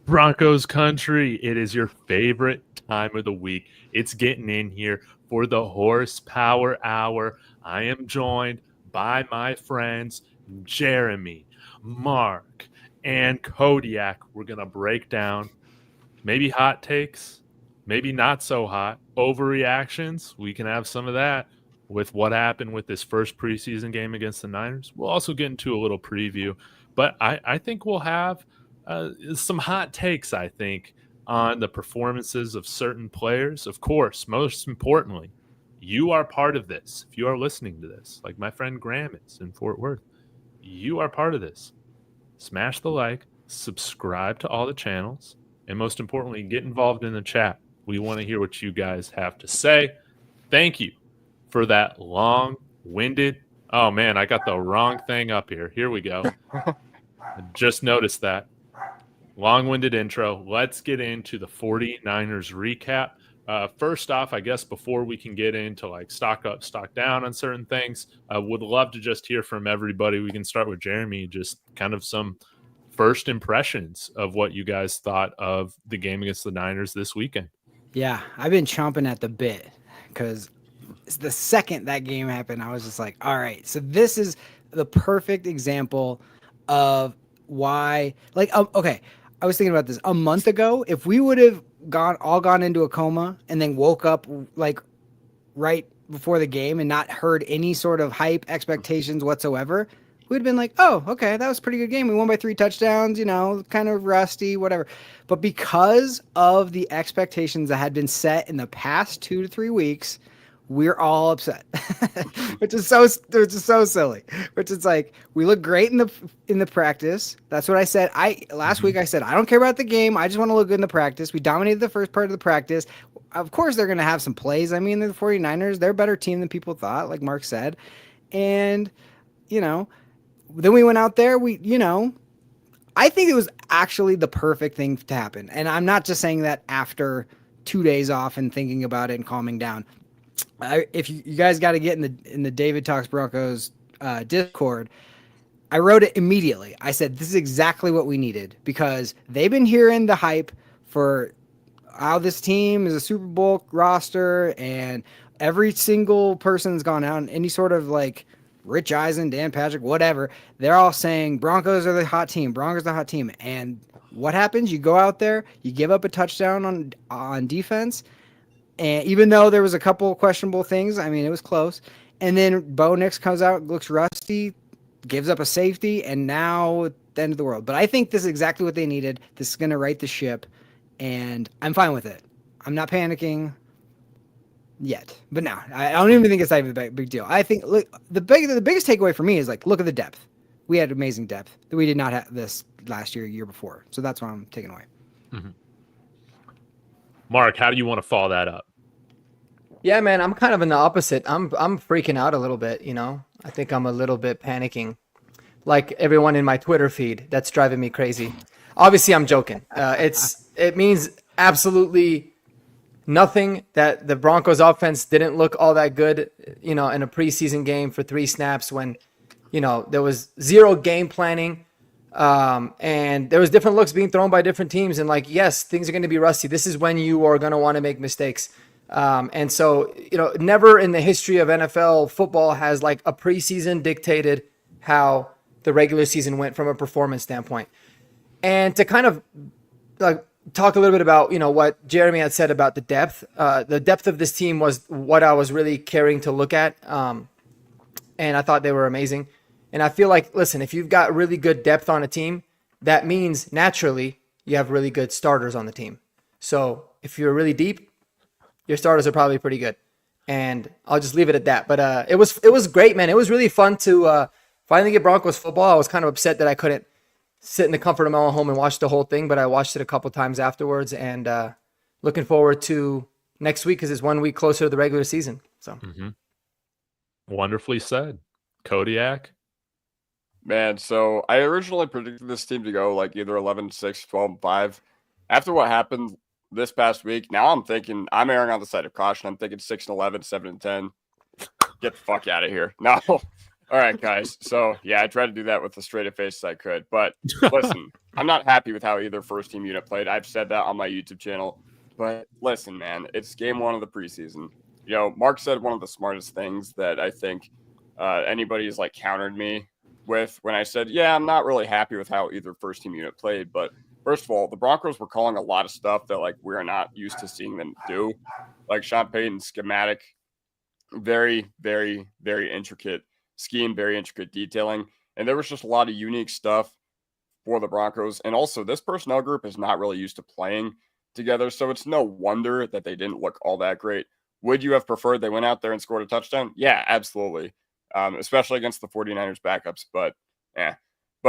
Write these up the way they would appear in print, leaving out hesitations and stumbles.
Broncos country, it is your favorite time of the week. It's getting in here for the Horsepower Hour. I am joined by my friends Jeremy, Mark, and Kodiak. We're going to break down maybe hot takes, maybe not so hot, overreactions. We can have some of that with what happened with this first preseason game against the Niners. We'll also get into a little preview, but I think we'll have some hot takes, I think, on the performances of certain players. Of course, most importantly, you are part of this. If you are listening to this, like my friend Graham is in Fort Worth, you are part of this. Smash the like, subscribe to all the channels, and most importantly, get involved in the chat. We want to hear what you guys have to say. Thank you for that long-winded. Oh, man, I got the wrong thing up here. Here we go. I just noticed that. Long-winded intro. Let's get into the 49ers recap. First off, I guess before we can get into like stock up, stock down on certain things, I would love to just hear from everybody. We can start with Jeremy, just kind of some first impressions of what you guys thought of the game against the Niners this weekend. Yeah, I've been chomping at the bit because the second that game happened, I was just like, all right, so this is the perfect example of why, like, okay, I was thinking about this a month ago. If we would have gone into a coma and then woke up like right before the game and not heard any sort of hype expectations whatsoever, we'd have been like, oh, okay, that was a pretty good game. We won by 3 touchdowns, kind of rusty, whatever. But because of the expectations that had been set in the past 2 to 3 weeks, we're all upset, which is so silly. Which is like, we look great in the practice. That's what I said. Last week I said I don't care about the game. I just want to look good in the practice. We dominated the first part of the practice. Of course, they're going to have some plays. I mean, they're the 49ers. They're a better team than people thought, like Mark said. And then we went out there. I think it was actually the perfect thing to happen. And I'm not just saying that after 2 days off and thinking about it and calming down. If you guys got to get in the David Talks Broncos Discord, I wrote it immediately. I said, this is exactly what we needed, because they've been hearing the hype for how this team is a Super Bowl roster, and every single person's gone out, and any sort of like Rich Eisen, Dan Patrick, whatever, they're all saying Broncos are the hot team. Broncos are the hot team. And what happens? You go out there, you give up a touchdown on defense, and even though there was a couple questionable things, I mean, it was close. And then Bo Nix comes out, looks rusty, gives up a safety, and now the end of the world. But I think this is exactly what they needed. This is going to right the ship, and I'm fine with it. I'm not panicking yet. But no, I don't even think it's that big deal. I think the biggest takeaway for me is like, look at the depth. We had amazing depth that we did not have this last year before. So that's what I'm taking away. Mm-hmm. Mark, how do you want to follow that up? Yeah, man, I'm kind of in the opposite. I'm freaking out a little bit, I think I'm a little bit panicking. Like everyone in my Twitter feed, that's driving me crazy. Obviously, I'm joking. It means absolutely nothing that the Broncos offense didn't look all that good, in a preseason game for 3 snaps when, there was zero game planning. And there was different looks being thrown by different teams. And like, yes, things are going to be rusty. This is when you are going to want to make mistakes. And so, never in the history of NFL football has like a preseason dictated how the regular season went from a performance standpoint. And to kind of like talk a little bit about, what Jeremy had said about the depth of this team was what I was really caring to look at. And I thought they were amazing. And I feel like, listen, if you've got really good depth on a team, that means naturally you have really good starters on the team. So if you're really deep, your starters are probably pretty good. And I'll just leave it at that. But it was great, man. It was really fun to finally get Broncos football. I was kind of upset that I couldn't sit in the comfort of my own home and watch the whole thing, but I watched it a couple times afterwards, and looking forward to next week because it's 1 week closer to the regular season. So, Wonderfully said. Kodiak? Man, so I originally predicted this team to go like either 11-6, 12-5. After what happened this past week, now I'm erring on the side of caution. I'm thinking 6-11, 7-10. Get the fuck out of here. No, All right, guys. So, yeah, I tried to do that with the straightest face I could. But listen, I'm not happy with how either first team unit played. I've said that on my YouTube channel. But listen, man, it's game one of the preseason. Mark said one of the smartest things that I think anybody's like countered me with when I said, yeah, I'm not really happy with how either first team unit played. But first of all, the Broncos were calling a lot of stuff that like we're not used to seeing them do. Like Sean Payton's schematic, very, very, very intricate scheme, very intricate detailing. And there was just a lot of unique stuff for the Broncos. And also, this personnel group is not really used to playing together. So it's no wonder that they didn't look all that great. Would you have preferred they went out there and scored a touchdown? Yeah, absolutely. Especially against the 49ers backups. But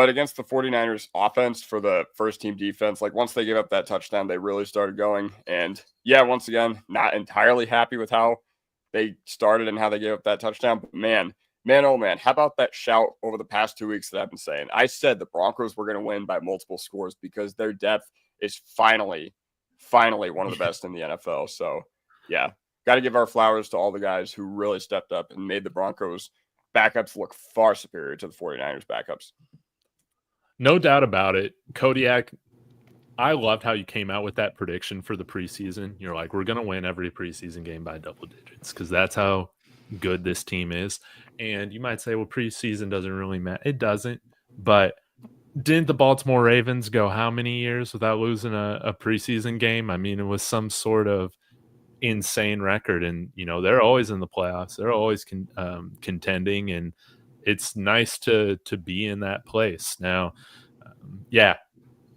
against the 49ers offense for the first team defense, like once they gave up that touchdown, they really started going. And yeah, once again, not entirely happy with how they started and how they gave up that touchdown. But man, oh man, how about that shout over the past 2 weeks that I've been saying? I said the Broncos were going to win by multiple scores because their depth is finally one of the best in the NFL. So yeah, got to give our flowers to all the guys who really stepped up and made the Broncos backups look far superior to the 49ers backups. No doubt about it. Kodiak, I loved how you came out with that prediction for the preseason. You're like, we're going to win every preseason game by double digits because that's how good this team is. And you might say, well, preseason doesn't really matter. It doesn't. But didn't the Baltimore Ravens go how many years without losing a preseason game? I mean, it was some sort of insane record. And, they're always in the playoffs. They're always contending. And it's nice to be in that place. Now,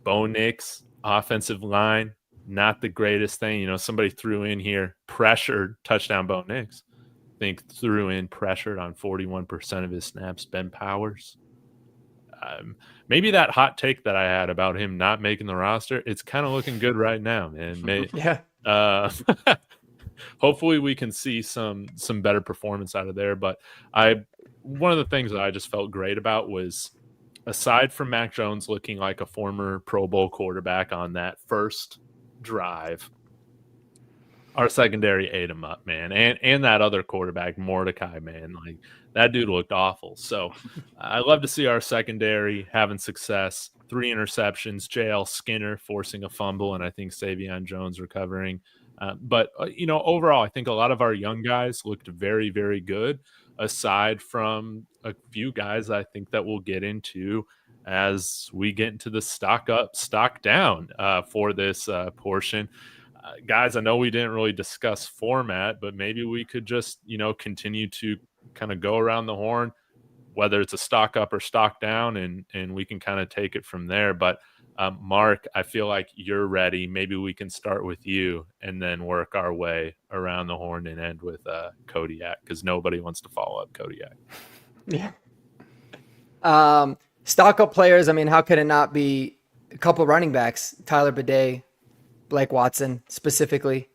Bo Nix, offensive line, not the greatest thing. Somebody threw in here pressured touchdown Bo Nix. I think threw in pressured on 41% of his snaps, Ben Powers. Maybe that hot take that I had about him not making the roster, it's kind of looking good right now, man. Yeah. Hopefully we can see some better performance out of there. But one of the things that I just felt great about was, aside from Mac Jones looking like a former Pro Bowl quarterback on that first drive, our secondary ate him up, man. And that other quarterback, Mordecai, man, like that dude looked awful. So I love to see our secondary having success. 3 interceptions, JL Skinner forcing a fumble, and I think Savion Jones recovering. But overall, I think a lot of our young guys looked very, very good, aside from a few guys I think that we'll get into as we get into the stock up, stock down for this portion. Guys, I know we didn't really discuss format, but maybe we could just, continue to kind of go around the horn, whether it's a stock up or stock down, and we can kind of take it from there. But Mark, I feel like you're ready. Maybe we can start with you and then work our way around the horn and end with Kodiak, because nobody wants to follow up Kodiak. Yeah. Stock up players. I mean, how could it not be a couple running backs? Tyler Bidet, Blake Watson specifically.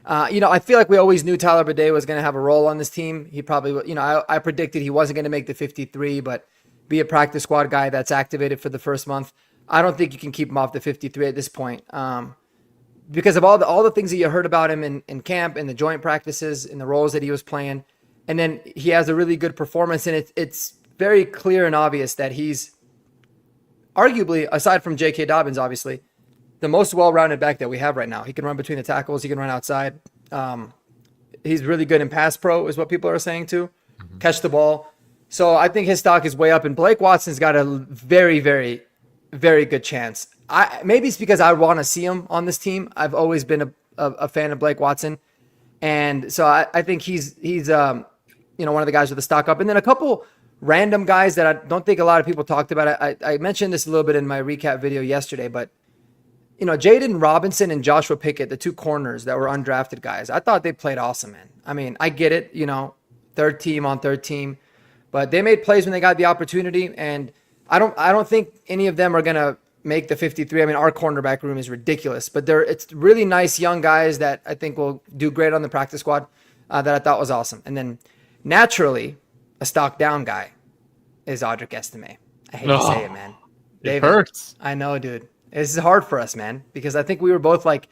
I feel like we always knew Tyler Bidet was going to have a role on this team. He probably, I predicted he wasn't going to make the 53, but be a practice squad guy that's activated for the first month. I don't think you can keep him off the 53 at this point, because of all the things that you heard about him in camp, in the joint practices, in the roles that he was playing. And then he has a really good performance, and it's very clear and obvious that he's arguably, aside from J.K. Dobbins, obviously, the most well-rounded back that we have right now. He can run between the tackles. He can run outside. He's really good in pass pro, is what people are saying too. Mm-hmm. Catch the ball. So I think his stock is way up, and Blake Watson's got a very, very, very good chance. Maybe it's because I want to see him on this team. I've always been a fan of Blake Watson, and so I think he's one of the guys with the stock up. And then a couple random guys that I don't think a lot of people talked about. I mentioned this a little bit in my recap video yesterday, but Jaden Robinson and Joshua Pickett, the 2 corners that were undrafted guys, I thought they played awesome, man. I mean, I get it, third team on third team, but they made plays when they got the opportunity, and I don't think any of them are gonna make the 53. I mean, our cornerback room is ridiculous, but it's really nice young guys that I think will do great on the practice squad that I thought was awesome. And then naturally, a stock down guy is Audric Estime. I hate to say it, man. David, it hurts. I know, dude. This is hard for us, man, because I think we were both like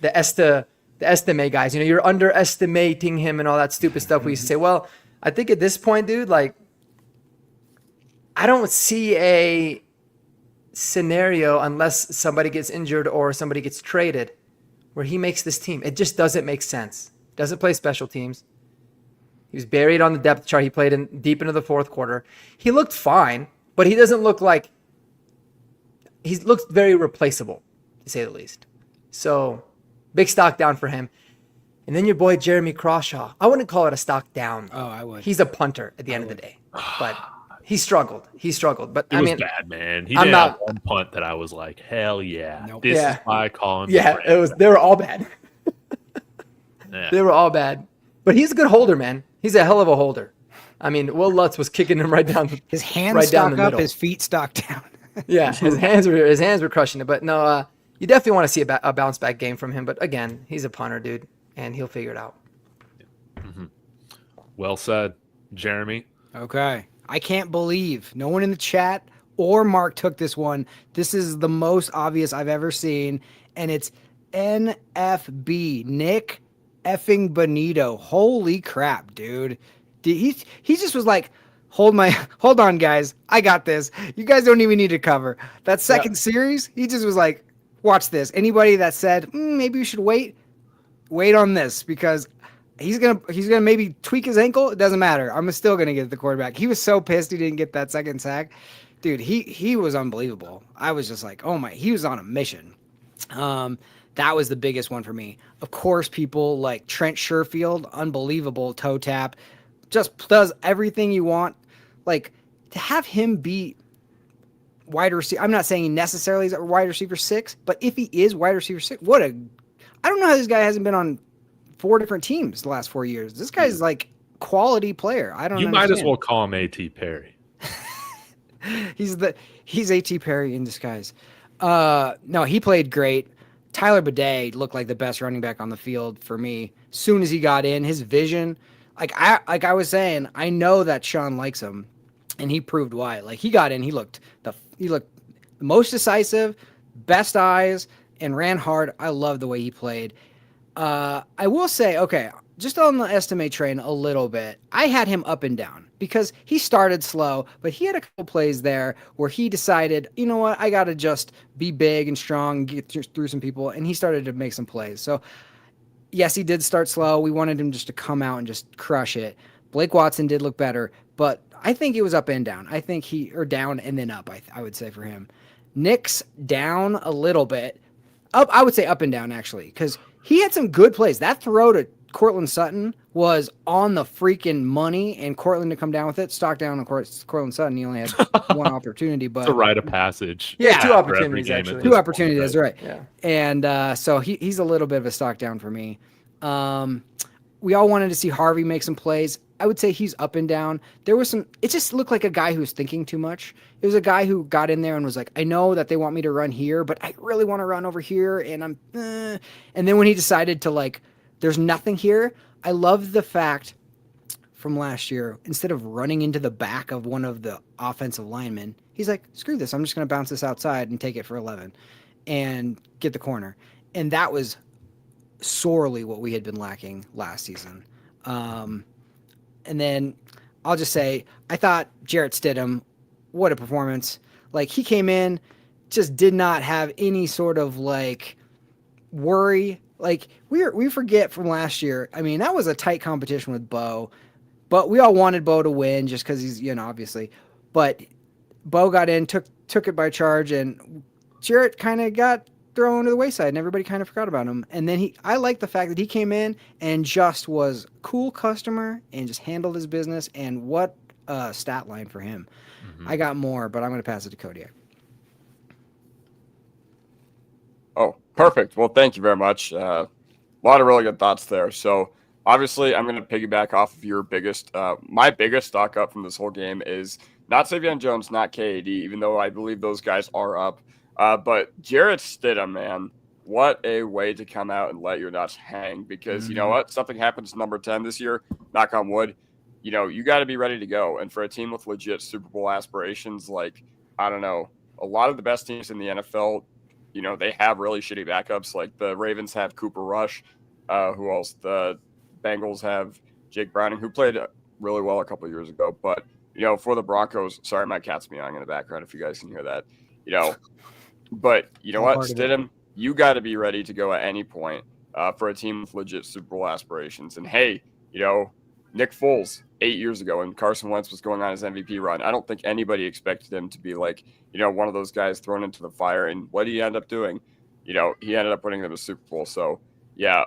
the Estime guys. You're underestimating him and all that stupid stuff. We used to say, well, I think at this point, dude, like I don't see a scenario unless somebody gets injured or somebody gets traded where he makes this team. It just doesn't make sense. Doesn't play special teams. He was buried on the depth chart. He played in deep into the fourth quarter. He looked fine, but he doesn't look like he looks very replaceable, to say the least. So big stock down for him. And then your boy Jeremy Crawshaw. I wouldn't call it a stock down. Oh, I would. He's a punter at the end of the day. But he struggled. But It I was mean, bad, man. He I'm did not- have one punt that I was like, hell yeah. Nope. This Yeah. is why I call him. yeah, it was. They were all bad. Yeah. They were all bad. But he's a good holder, man. He's a hell of a holder. I mean, Will Lutz was kicking him right down. His hands right down stock the up, middle. his feet stock down. Yeah, his hands were crushing it. But no, you definitely want to see a bounce back game from him. But again, he's a punter, dude, and he'll figure it out. Well said, Jeremy. Okay. I can't believe no one in the chat or Mark took this one. This is the most obvious I've ever seen, and it's NFB, Nick effing Bonito. Holy crap, dude. He just was like, hold on, guys. I got this. You guys don't even need to cover. That second series, he just was like, watch this. Anybody that said, maybe you should wait on this because he's gonna maybe tweak his ankle. It doesn't matter. I'm still gonna get the quarterback. He was so pissed he didn't get that second sack. Dude, he was unbelievable. I was just like, oh my, he was on a mission. That was the biggest one for me. Of course, people like Trent Sherfield, unbelievable toe tap, just does everything you want. Like to have him be wide receiver. I'm not saying he necessarily is a wide receiver 6, but if he is wide receiver 6, I don't know how this guy hasn't been on 4 different teams the last 4 years. This guy's like quality player. I don't. You understand. might as well call him A.T. Perry. He's A.T. Perry in disguise. No, he played great. Tyler Bidet looked like the best running back on the field for me. Soon as he got in, his vision, like I was saying, I know that Sean likes him, and he proved why. Like he got in, he looked the most decisive, best eyes, and ran hard. I love the way he played. I will say, okay, just on the estimate train a little bit, I had him up and down because he started slow, but he had a couple plays there where he decided, you know what, I got to just be big and strong, get through some people, and he started to make some plays. So, yes, he did start slow. We wanted him just to come out and just crush it. Blake Watson did look better, but I think it was up and down. I think or down and then up, I would say for him. Nick's down a little bit. Up, I would say up and down, actually, because he had some good plays. That throw to Cortland Sutton was on the freaking money, and Cortland to come down with it. Stock down on Cortland Sutton. He only had one opportunity, but It's a rite of passage. Yeah, 2 for opportunities, every game actually. at two this opportunities, point, that's right. Yeah. And so he's a little bit of a stock down for me. We all wanted to see Harvey make some plays. I would say he's up and down. There was it just looked like a guy who was thinking too much. It was a guy who got in there and was like, I know that they want me to run here, but I really want to run over here. And and then when he decided to like, there's nothing here. I love the fact from last year, instead of running into the back of one of the offensive linemen, he's like, screw this. I'm just going to bounce this outside and take it for 11 and get the corner. And that was sorely what we had been lacking last season. And then I'll just say, I thought Jarrett Stidham, what a performance. Like he came in, just did not have any sort of like worry. Like we forget from last year. I mean, that was a tight competition with Bo, but we all wanted Bo to win just because he's, obviously, but Bo got in, took it by charge, and Jarrett kind of got thrown to the wayside, and everybody kind of forgot about him. And then I like the fact that he came in and just was cool customer and just handled his business. And what a stat line for him. I got more, but I'm going to pass it to Kodiak. Oh, perfect. Well, thank you very much. A lot of really good thoughts there. So obviously, I'm going to piggyback off of your biggest. My biggest stock up from this whole game is not Savion Jones, not KAD, even though I believe those guys are up. But Jarrett Stidham, man, what a way to come out and let your nuts hang. Because you know what? Something happens to number 10 this year, knock on wood. You got to be ready to go. And for a team with legit Super Bowl aspirations, like, I don't know, a lot of the best teams in the NFL, they have really shitty backups. Like the Ravens have Cooper Rush. Who else? The Bengals have Jake Browning, who played really well a couple of years ago. But, for the Broncos, sorry, my cat's meowing in the background if you guys can hear that, but you know All what, part of it. Stidham, you got to be ready to go at any point for a team with legit Super Bowl aspirations. And hey, Nick Foles 8 years ago when Carson Wentz was going on his MVP run, I don't think anybody expected him to be like, one of those guys thrown into the fire. And what did he end up doing? He ended up winning them a Super Bowl. So, yeah,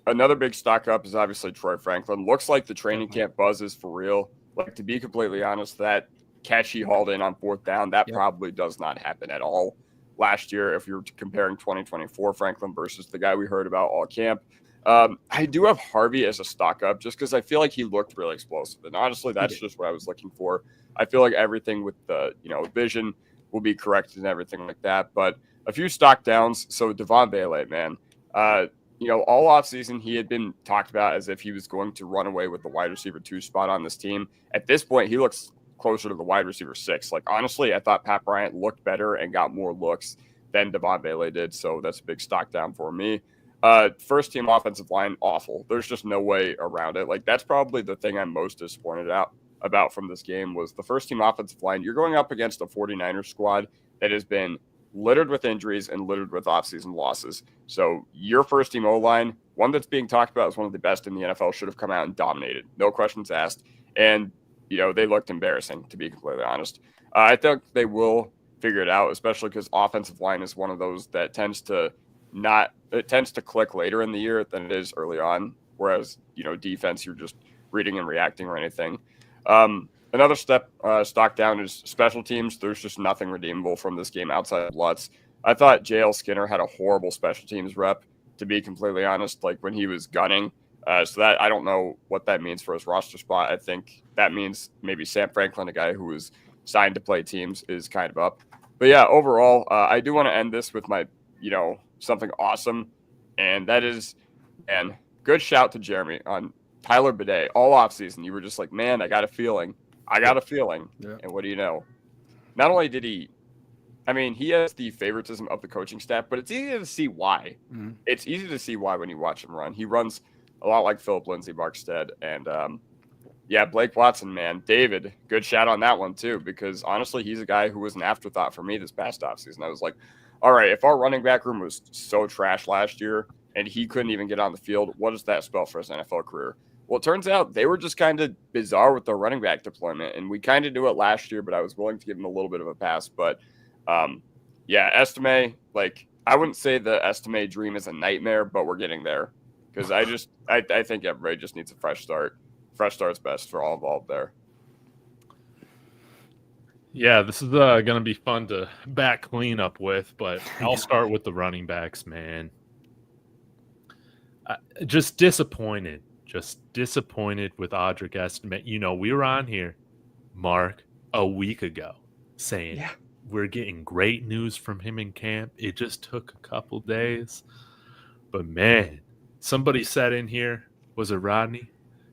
another big stock up is obviously Troy Franklin. Looks like the training camp buzz is for real. Like, to be completely honest, that catch he hauled in on 4th down, that probably does not happen at all last year if you're comparing 2024 Franklin versus the guy we heard about all camp. I do have Harvey as a stock up just because I feel like he looked really explosive. And honestly, that's just what I was looking for. I feel like everything with the, vision will be corrected and everything like that. But a few stock downs. So Devon Bailey, man, all offseason he had been talked about as if he was going to run away with the wide receiver 2 spot on this team. At this point, he looks closer to the wide receiver 6. Like, honestly, I thought Pat Bryant looked better and got more looks than Devon Bailey did. So that's a big stock down for me. First team offensive line, awful. There's just no way around it. Like, that's probably the thing I'm most disappointed about from this game was the first team offensive line. You're going up against a 49ers squad that has been littered with injuries and littered with offseason losses. So your first team O-line, one that's being talked about as one of the best in the NFL, should have come out and dominated. No questions asked. And, they looked embarrassing, to be completely honest. I think they will figure it out, especially because offensive line is one of those that tends to click later in the year than it is early on. Whereas, defense, you're just reading and reacting or anything. Another stock down is special teams. There's just nothing redeemable from this game outside of Lutz. I thought JL Skinner had a horrible special teams rep, to be completely honest, like when he was gunning. So that I don't know what that means for his roster spot. I think that means maybe Sam Franklin, a guy who was signed to play teams, is kind of up. But yeah, overall, I do want to end this with my, something awesome. And that is, and good shout to Jeremy on Tyler Bidet. All offseason, you were just like, man, I got a feeling. Yeah. And what do you know? Not only did he has the favoritism of the coaching staff, but it's easy to see why. Mm-hmm. It's easy to see why when you watch him run. He runs a lot like Philip Lindsay Barkstead. And, Blake Watson, man. David, good shout on that one, too, because honestly, he's a guy who was an afterthought for me this past offseason. I was like, all right, if our running back room was so trash last year and he couldn't even get on the field, what does that spell for his NFL career? Well, it turns out they were just kind of bizarre with their running back deployment, and we kind of knew it last year, but I was willing to give him a little bit of a pass. But, Estime, like, I wouldn't say the Estime dream is a nightmare, but we're getting there because I think everybody just needs a fresh start. Fresh start's best for all involved there. Yeah, this is going to be fun to back clean up with, but I'll start with the running backs, man. Just disappointed with Audric Estime. We were on here, Mark, a week ago saying we're getting great news from him in camp. It just took a couple days. But, man, somebody said in here, was it Rodney,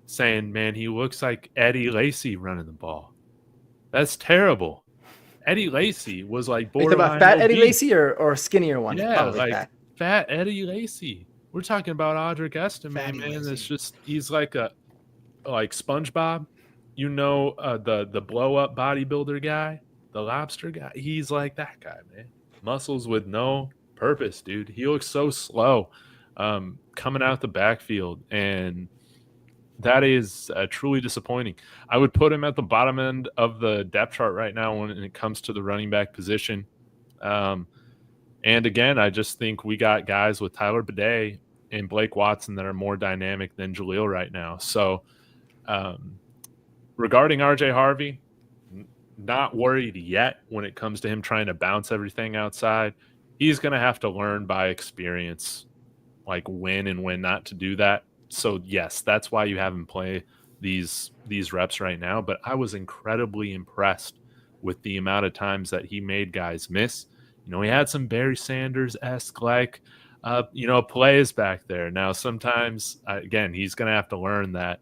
saying, man, he looks like Eddie Lacy running the ball. That's terrible. Eddie Lacy was like borderline. About fat obese. Eddie Lacy or skinnier one? Yeah, like fat Eddie Lacy. We're talking about Audric Estime, man. It's just he's like SpongeBob, the blow up bodybuilder guy, the lobster guy. He's like that guy, man. Muscles with no purpose, dude. He looks so slow, coming out the backfield, and that is truly disappointing. I would put him at the bottom end of the depth chart right now when it comes to the running back position. And again, I just think we got guys with Tyler Bidet and Blake Watson that are more dynamic than Jaleel right now. So regarding RJ Harvey, not worried yet when it comes to him trying to bounce everything outside. He's going to have to learn by experience, like when and when not to do that. So, yes, that's why you have him play these reps right now. But I was incredibly impressed with the amount of times that he made guys miss. He had some Barry Sanders-esque, plays back there. Now, sometimes, again, he's going to have to learn that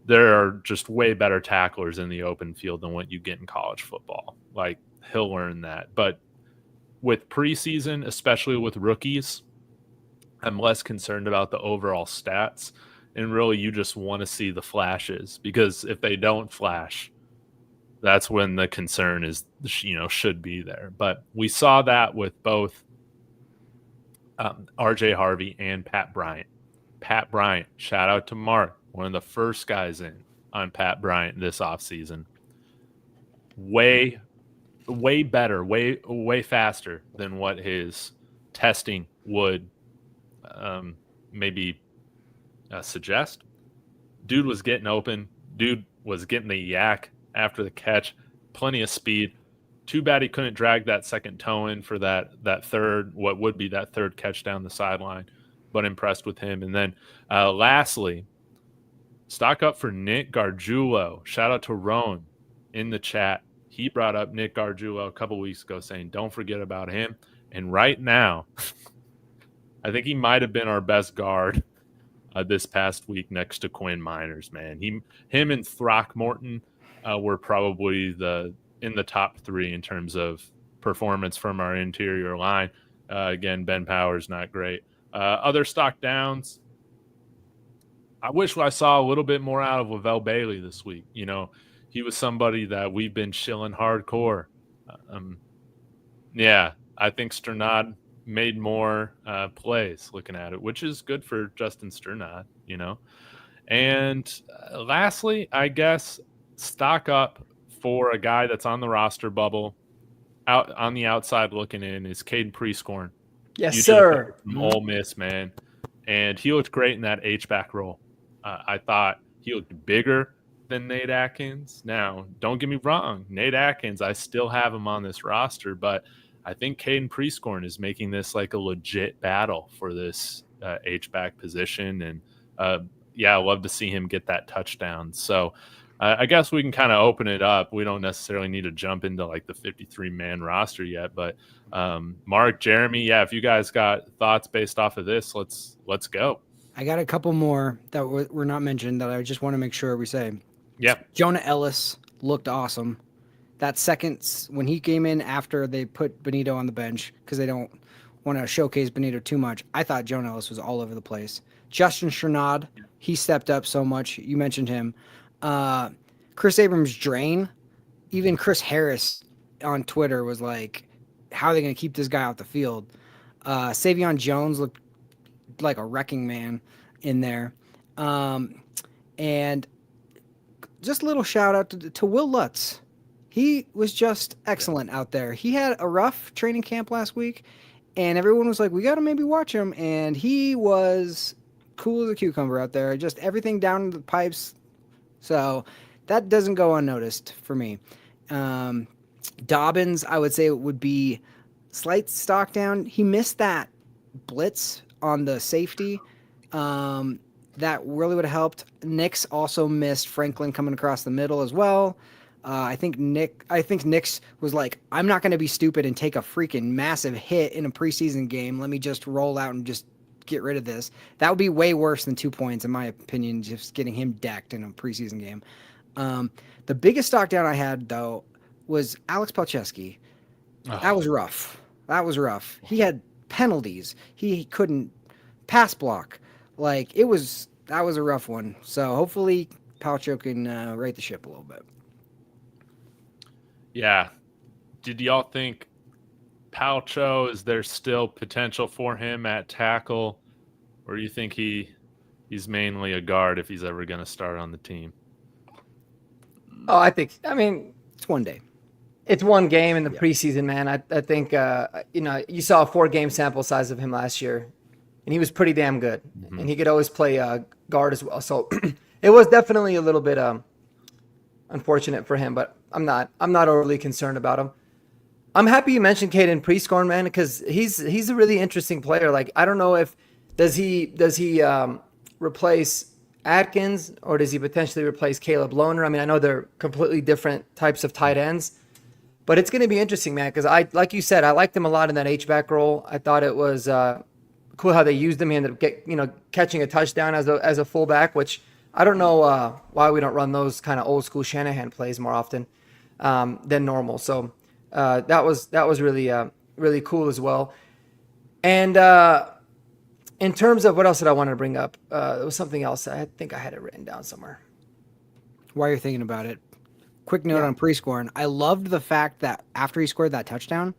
there are just way better tacklers in the open field than what you get in college football. Like, he'll learn that. But with preseason, especially with rookies, I'm less concerned about the overall stats, and really you just want to see the flashes, because if they don't flash, that's when the concern is, should be there. But we saw that with both RJ Harvey and Pat Bryant. Pat Bryant, shout out to Mark, one of the first guys in on Pat Bryant this offseason. Way better, way faster than what his testing would maybe suggest. Dude was getting open. Dude was getting the yak after the catch. Plenty of speed. Too bad he couldn't drag that second toe in for that third, what would be that third catch down the sideline. But impressed with him. And then lastly, stock up for Nick Gargiulo. Shout out to Roan in the chat. He brought up Nick Gargiulo a couple weeks ago saying, don't forget about him. And right now, I think he might have been our best guard this past week next to Quinn Miners, man. Him and Throckmorton were probably in the top 3 in terms of performance from our interior line. Again, Ben Powers, not great. Other stock downs, I wish I saw a little bit more out of Lavelle Bailey this week. He was somebody that we've been shilling hardcore. Yeah, I think Sternad made more plays looking at it, which is good for Justin Sternad, And lastly, I guess stock up for a guy that's on the roster bubble, out on the outside looking in, is Caden Prescorn. Yes, sir. From Ole Miss, man. And he looked great in that H-back role. I thought he looked bigger than Nate Atkins. Now, don't get me wrong. Nate Atkins, I still have him on this roster, but I think Caden Prescorn is making this like a legit battle for this H-back position. And, I love to see him get that touchdown. So I guess we can kind of open it up. We don't necessarily need to jump into like the 53-man roster yet. But Mark, Jeremy, if you guys got thoughts based off of this, let's go. I got a couple more that were not mentioned that I just want to make sure we say. Yeah. Jonah Ellis looked awesome. That second, when he came in after they put Benito on the bench, because they don't want to showcase Benito too much, I thought Jonah Ellis was all over the place. Justin Sternad, he stepped up so much. You mentioned him. Chris Abrams drain. Even Chris Harris on Twitter was like, how are they going to keep this guy off the field? Savion Jones looked like a wrecking man in there. And just a little shout out to Will Lutz. He was just excellent out there. He had a rough training camp last week, and everyone was like, we got to maybe watch him. And he was cool as a cucumber out there. Just everything down the pipes. So that doesn't go unnoticed for me. Dobbins, I would say it would be slight stock down. He missed that blitz on the safety. That really would have helped. Nix also missed Franklin coming across the middle as well. I think Nix was like, I'm not going to be stupid and take a freaking massive hit in a preseason game. Let me just roll out and just get rid of this. That would be way worse than 2 points, in my opinion, just getting him decked in a preseason game. The biggest stock down I had, though, was Alex Palczewski. That was rough. He had penalties. He couldn't pass block. That was a rough one. So hopefully Palcho can right the ship a little bit. Yeah. Did y'all think Palcho, is there still potential for him at tackle? Or do you think he's mainly a guard if he's ever going to start on the team? Oh, I mean, it's one day. It's one game in the preseason, man. I think, you saw a 4-game sample size of him last year, and he was pretty damn good. Mm-hmm. And he could always play guard as well. So it was definitely a little bit unfortunate for him, but I'm not overly concerned about him. I'm happy you mentioned Caden Prescorn, man, because he's a really interesting player. Like, I don't know if does he replace Atkins or does he potentially replace Caleb Lohner? I mean, I know they're completely different types of tight ends, but it's going to be interesting, man, because like you said, I liked him a lot in that H-back role. I thought it was cool how they used him. He ended up catching a touchdown as a fullback, which I don't know why we don't run those kind of old school Shanahan plays more often than normal. So that was really cool as well. And in terms of what else did I want to bring up, there was something else. I think I had it written down somewhere. While you're thinking about it, quick note on pre-scoring. I loved the fact that after he scored that touchdown,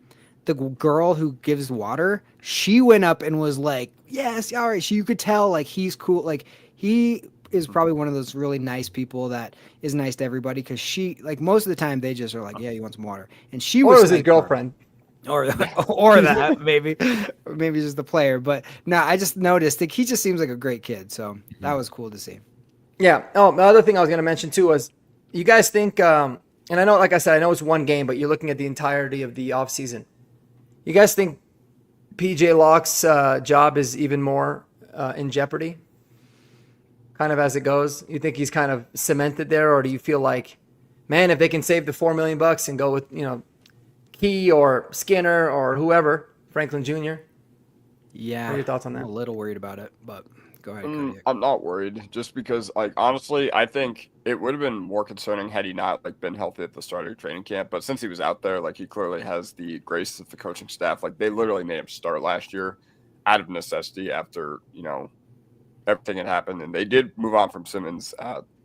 the girl who gives water, she went up and was like, yes, all right. You could tell like he's cool. Like he is probably one of those really nice people that is nice to everybody because she like most of the time they just are like, yeah, you want some water. And she Or was it was his like, girlfriend. or that maybe, or maybe just the player. But no, I just noticed that he just seems like a great kid. So that was cool to see. Yeah. Oh, the other thing I was going to mention too was, you guys think, and I know, like I said, I know it's one game, but you're looking at the entirety of the offseason. You guys think PJ Locke's job is even more in jeopardy? Kind of as it goes? You think he's kind of cemented there, or do you feel like, man, if they can save the $4 million and go with, Key or Skinner or whoever, Franklin Jr.? Yeah. What are your thoughts on that? I'm a little worried about it, but go ahead. Kodiak. I'm not worried, just because, like, honestly, I think it would have been more concerning had he not like been healthy at the start of training camp. But since he was out there, like, he clearly has the grace of the coaching staff. Like, they literally made him start last year out of necessity after everything had happened, and they did move on from Simmons,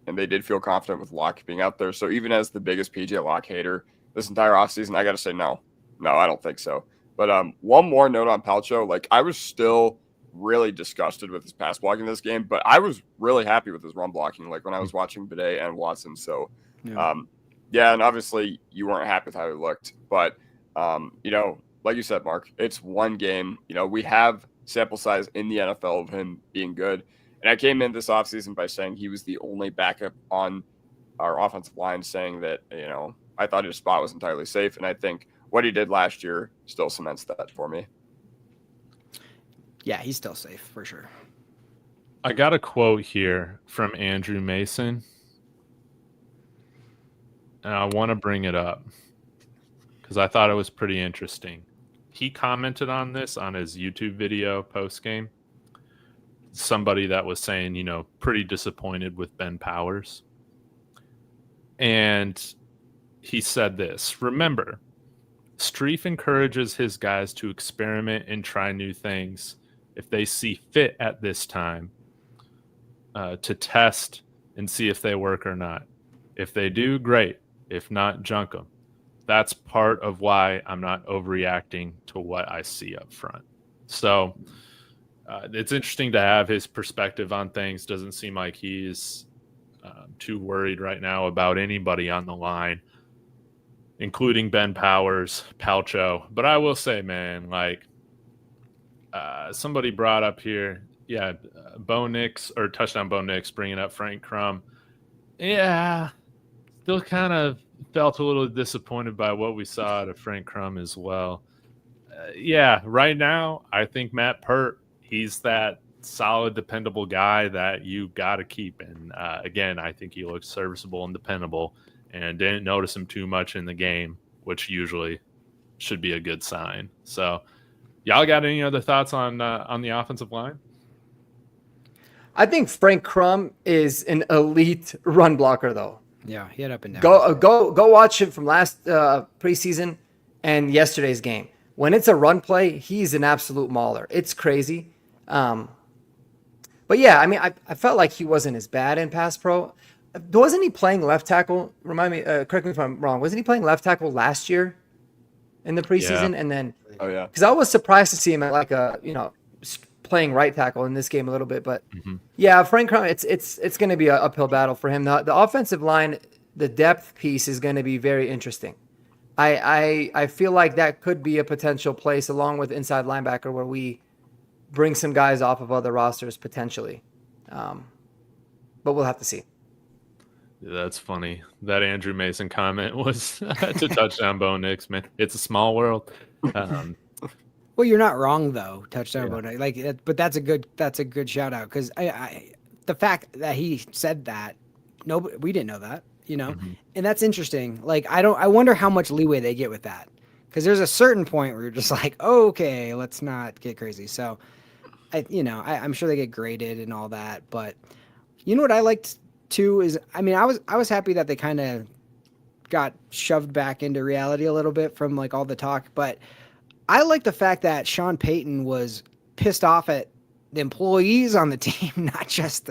and they did feel confident with Locke being out there. So even as the biggest PJ Locke hater this entire offseason, I got to say no, I don't think so. But one more note on Palcho, like, I was still really disgusted with his pass blocking this game, but I was really happy with his run blocking, like when I was watching Bidet and Watson. So, yeah, and obviously you weren't happy with how he looked, but like you said, Mark, it's one game. We have sample size in the NFL of him being good, and I came in this offseason by saying he was the only backup on our offensive line, saying that I thought his spot was entirely safe, and I think what he did last year still cements that for me. Yeah, he's still safe for sure. I got a quote here from Andrew Mason, and I want to bring it up because I thought it was pretty interesting. He commented on this on his YouTube video post-game. Somebody that was saying, pretty disappointed with Ben Powers. And he said this: remember, Streif encourages his guys to experiment and try new things if they see fit at this time, to test and see if they work or not. If they do, great. If not, junk them. That's part of why I'm not overreacting to what I see up front. So it's interesting to have his perspective on things. Doesn't seem like he's too worried right now about anybody on the line, including Ben Powers, Palcho. But I will say, man, like somebody brought up here, Bo Nix, or touchdown Bo Nix, bringing up Frank Crum. Yeah, still kind of felt a little disappointed by what we saw out of Frank Crum as well. Right now, I think Matt Pert, he's that solid, dependable guy that you got to keep. And again, I think he looks serviceable and dependable, and didn't notice him too much in the game, which usually should be a good sign. So, y'all got any other thoughts on the offensive line? I think Frank Crum is an elite run blocker, though. Yeah, he had up and down. Go watch him from last preseason and yesterday's game. When it's a run play, he's an absolute mauler. It's crazy. But yeah, I mean, I felt like he wasn't as bad in pass pro. Wasn't he playing left tackle? Remind me, correct me if I'm wrong. Wasn't he playing left tackle last year in the preseason? Yeah. And then, because I was surprised to see him at like playing right tackle in this game a little bit. But yeah, Frank Crum, it's going to be an uphill battle for him. The offensive line, the depth piece is going to be very interesting. I feel like that could be a potential place along with inside linebacker where we bring some guys off of other rosters potentially. But we'll have to see. That's funny. That Andrew Mason comment was to touchdown Bo Nix, man. It's a small world. Well, you're not wrong though. Touchdown Bo Nix, but that's a good shout out because I the fact that he said that, we didn't know that, and that's interesting. Like I wonder how much leeway they get with that, because there's a certain point where you're just like, oh, okay, let's not get crazy. So, I'm sure they get graded and all that, but what I liked too is, I was happy that they kind of got shoved back into reality a little bit from like all the talk, but I like the fact that Sean Payton was pissed off at the employees on the team, not just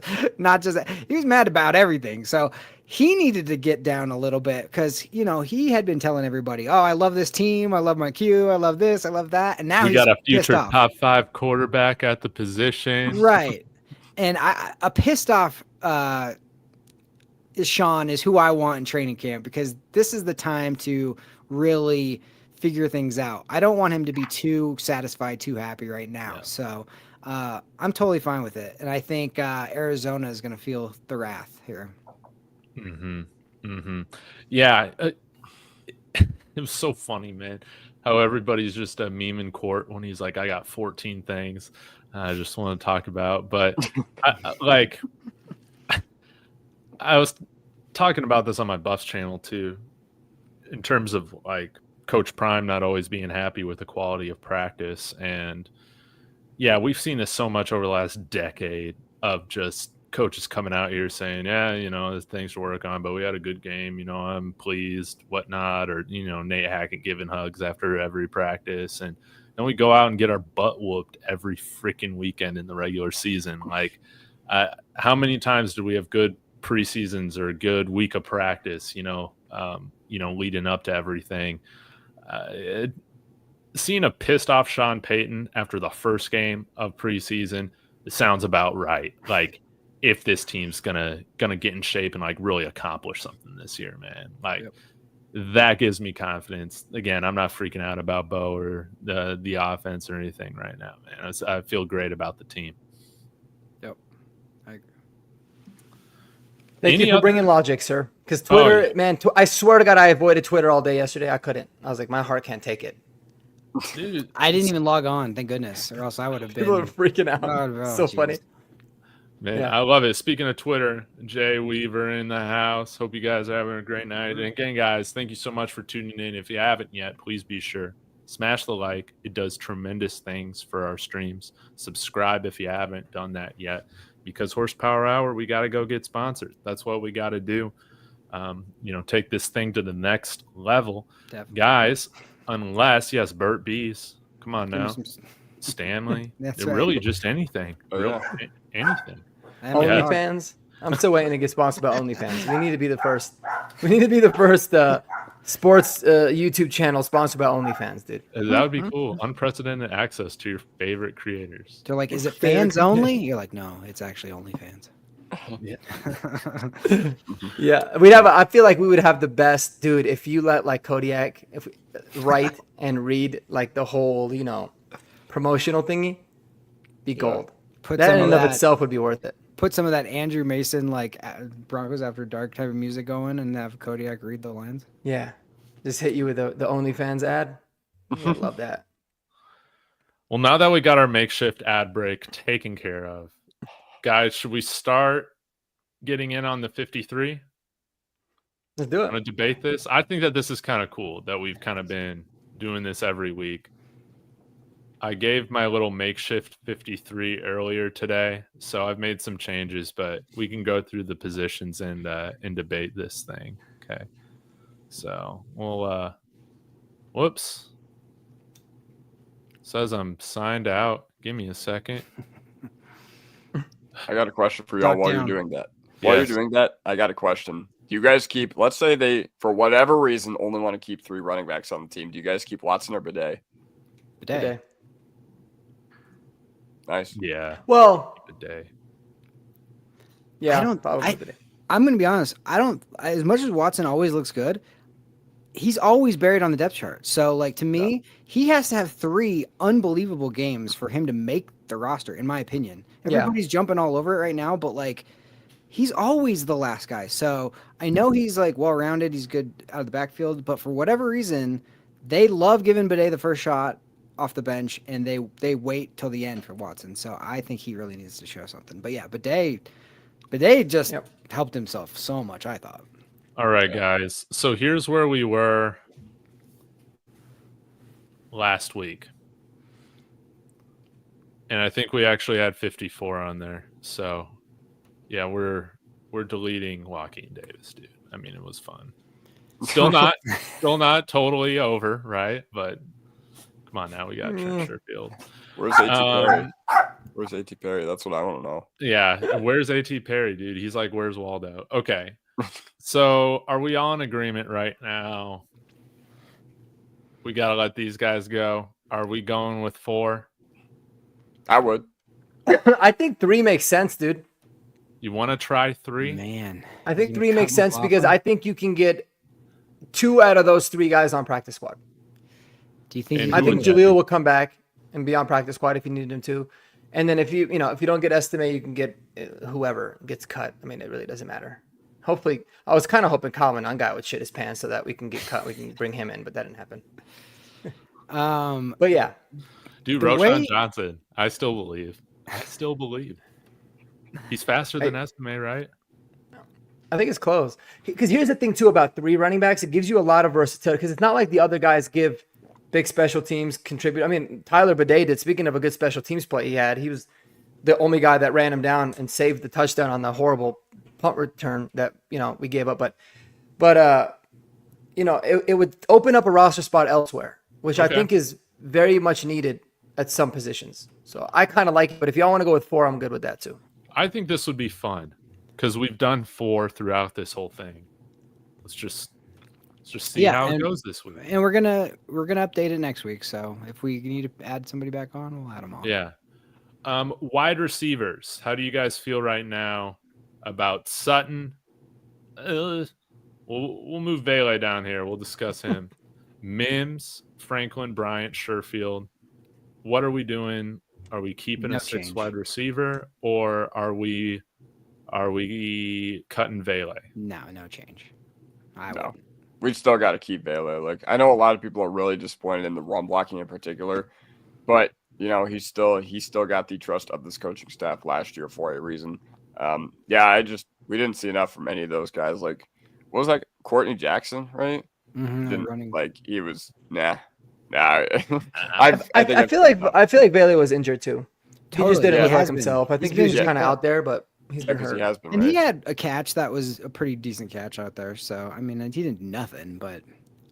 he was mad about everything. So he needed to get down a little bit because he had been telling everybody, "Oh, I love this team, I love my Q, I love this, I love that," and now We he's got a pissed future off. top 5 quarterback at the position. Right. And a pissed off Sean is who I want in training camp because this is the time to really figure things out. I don't want him to be too satisfied, too happy right now. Yeah. So I'm totally fine with it. And I think Arizona is going to feel the wrath here. Mm-hmm. Mm-hmm. Yeah. It was so funny, man, how everybody's just a meme in court when he's like, I got 14 things I just want to talk about. But I was talking about this on my Buffs channel too, in terms of like Coach Prime not always being happy with the quality of practice. And yeah, we've seen this so much over the last decade of just coaches coming out here saying, yeah, there's things to work on, but we had a good game, I'm pleased, whatnot. Or, Nate Hackett giving hugs after every practice. And then we go out and get our butt whooped every freaking weekend in the regular season. Like, how many times do we have good preseasons or a good week of practice, leading up to everything? Seeing a pissed off Sean Payton after the first game of preseason, it sounds about right. Like, if this team's gonna get in shape and like really accomplish something this year, man, like that gives me confidence. Again, I'm not freaking out about Bo or the offense or anything right now, man. I feel great about the team. Yep, I agree. Thank you for bringing logic, sir. Because Twitter, man, I swear to God, I avoided Twitter all day yesterday. I couldn't. I was like, my heart can't take it. Dude, I didn't even log on, thank goodness, or else I would have been. People are freaking out. So geez. Funny. Man, yeah. I love it. Speaking of Twitter, Jay Weaver in the house. Hope you guys are having a great night. And again, guys, thank you so much for tuning in. If you haven't yet, please be sure. Smash the like. It does tremendous things for our streams. Subscribe if you haven't done that yet. Because Horsepower Hour, we got to go get sponsored. That's what we got to do. Take this thing to the next level. Definitely. Guys, unless, yes, Burt Bees. Come on now. Stanley. That's right. Really just anything. Anything. OnlyFans. I'm still waiting to get sponsored by OnlyFans. We need to be the first. We need to be the first sports YouTube channel sponsored by OnlyFans, dude. That would be cool. Unprecedented access to your favorite creators. They're like, is it fans only? You're like, no, it's actually OnlyFans. Yeah. Yeah, we'd have. I feel like we would have the best, dude. If you let like Kodiak write and read like the whole, promotional thingy, be gold. Put that in and of itself would be worth it. Put some of that Andrew Mason like Broncos After Dark type of music going, and have Kodiak read the lines. Yeah, just hit you with the OnlyFans ad. I love that. Well, now that we got our makeshift ad break taken care of, guys, should we start getting in on the 53? Let's do it. Want to debate this? I think that this is kind of cool that we've kind of been doing this every week. I gave my little makeshift 53 earlier today, so I've made some changes, but we can go through the positions and debate this thing. Okay. So we'll whoops. Says I'm signed out. Give me a second. I got a question for y'all while you're doing that. While you're doing that, I got a question. Do you guys keep, let's say they, for whatever reason, only want to keep 3 running backs on the team. Do you guys keep Watson or Bidet? Bidet. Nice. Yeah. Well, Bidet. Yeah, I'm going to be honest. As much as Watson always looks good, he's always buried on the depth chart. So, like, to me, he has to have 3 unbelievable games for him to make the roster, in my opinion. Everybody's jumping all over it right now, but, like, he's always the last guy. So I know he's like well-rounded. He's good out of the backfield, but for whatever reason, they love giving Bidet the first shot off the bench, and they wait till the end for Watson. So I think he really needs to show something. But yeah, Bidet just helped himself so much, I thought. All right, guys. So here's where we were last week. And I think we actually had 54 on there. So yeah, we're deleting Joaquin Davis, dude. I mean, it was fun. Still not totally over, right? But come on now, we got Trent Sherfield. Where's Where's A.T. Perry? That's what I want to know. Yeah, where's A.T. Perry, dude? He's like, where's Waldo? Okay. So are we all in agreement right now? We got to let these guys go. Are we going with 4? I would. I think 3 makes sense, dude. You want to try 3? Man, I think you 3 cut makes sense because McLaughlin? I think you can get 2 out of those 3 guys on practice squad. Do you think? And you I who can think would that Jaleel be? will come back and be on practice squad if you need him to. And then if you don't get Estimate, you can get whoever gets cut. I mean, it really doesn't matter. Hopefully, I was kind of hoping Colin Unguy would shit his pants so that we can get cut. We can bring him in, but that didn't happen. But yeah, Dude, The Roshan way- Johnson. I still believe. He's faster than Estimate, right? I think it's close. Because here's the thing too about 3 running backs, it gives you a lot of versatility. Because it's not like the other guys give big special teams contribute. I mean, Tyler Bidet did. Speaking of a good special teams play he was the only guy that ran him down and saved the touchdown on the horrible punt return that we gave up. But it would open up a roster spot elsewhere, which I Okay. think is very much needed at some positions. So I kind of like it. But if y'all want to go with 4, I'm good with that too. I think this would be fun because we've done 4 throughout this whole thing. Let's just see Yeah, how it and- goes this week. And we're gonna update it next week. So if we need to add somebody back on, we'll add them on. Yeah. Wide receivers. How do you guys feel right now about Sutton? We'll move Vele down here. We'll discuss him. Mims, Franklin, Bryant, Sherfield. What are we doing? Are we keeping No a 6 change. wide receiver, or are we cutting Vele? No change. I No. would. We still got to keep Baylor. Like, I know a lot of people are really disappointed in the run blocking in particular, but he's still got the trust of this coaching staff last year for a reason. We didn't see enough from any of those guys. Like, what was that? Courtney Jackson, right? Didn't, Running. like, he was nah. I I feel like Bailey was injured too. He just didn't He look like has been. himself. I think He's he was been just kind of picked up. out there, but he's been because hurt. he has been. And he right. had a catch that was a pretty decent catch out there. So I mean, he didn't do nothing, but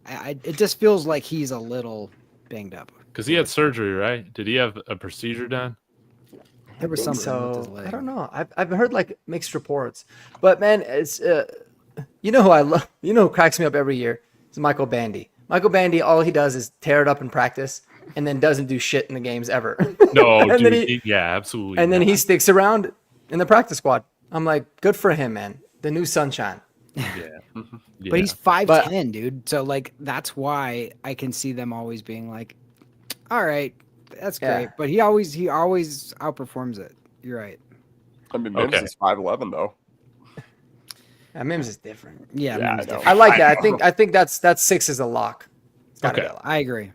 it just feels like he's a little banged up. Because he had surgery, right? Did he have a procedure done? There was I think something with his so. leg. I don't know. I've heard like mixed reports, but man, it's who I love. Who cracks me up every year? It's Michael Bandy. Michael Bandy, all he does is tear it up in practice and then doesn't do shit in the games ever. No, And then dude. Yeah, absolutely. And then not. he sticks around in the practice squad. I'm like, good for him, man. The new sunshine. Yeah. But he's But- 5'10", dude. So like that's why I can see them always being like, all right, that's Yeah. great. But he always outperforms it. You're right. I mean, Mims Okay. is 5'11" though. Mims is different. Yeah, Yeah, Mims I know. different. I like that. I think that's 6 is a lock. It's gotta Okay. be a lock. I agree.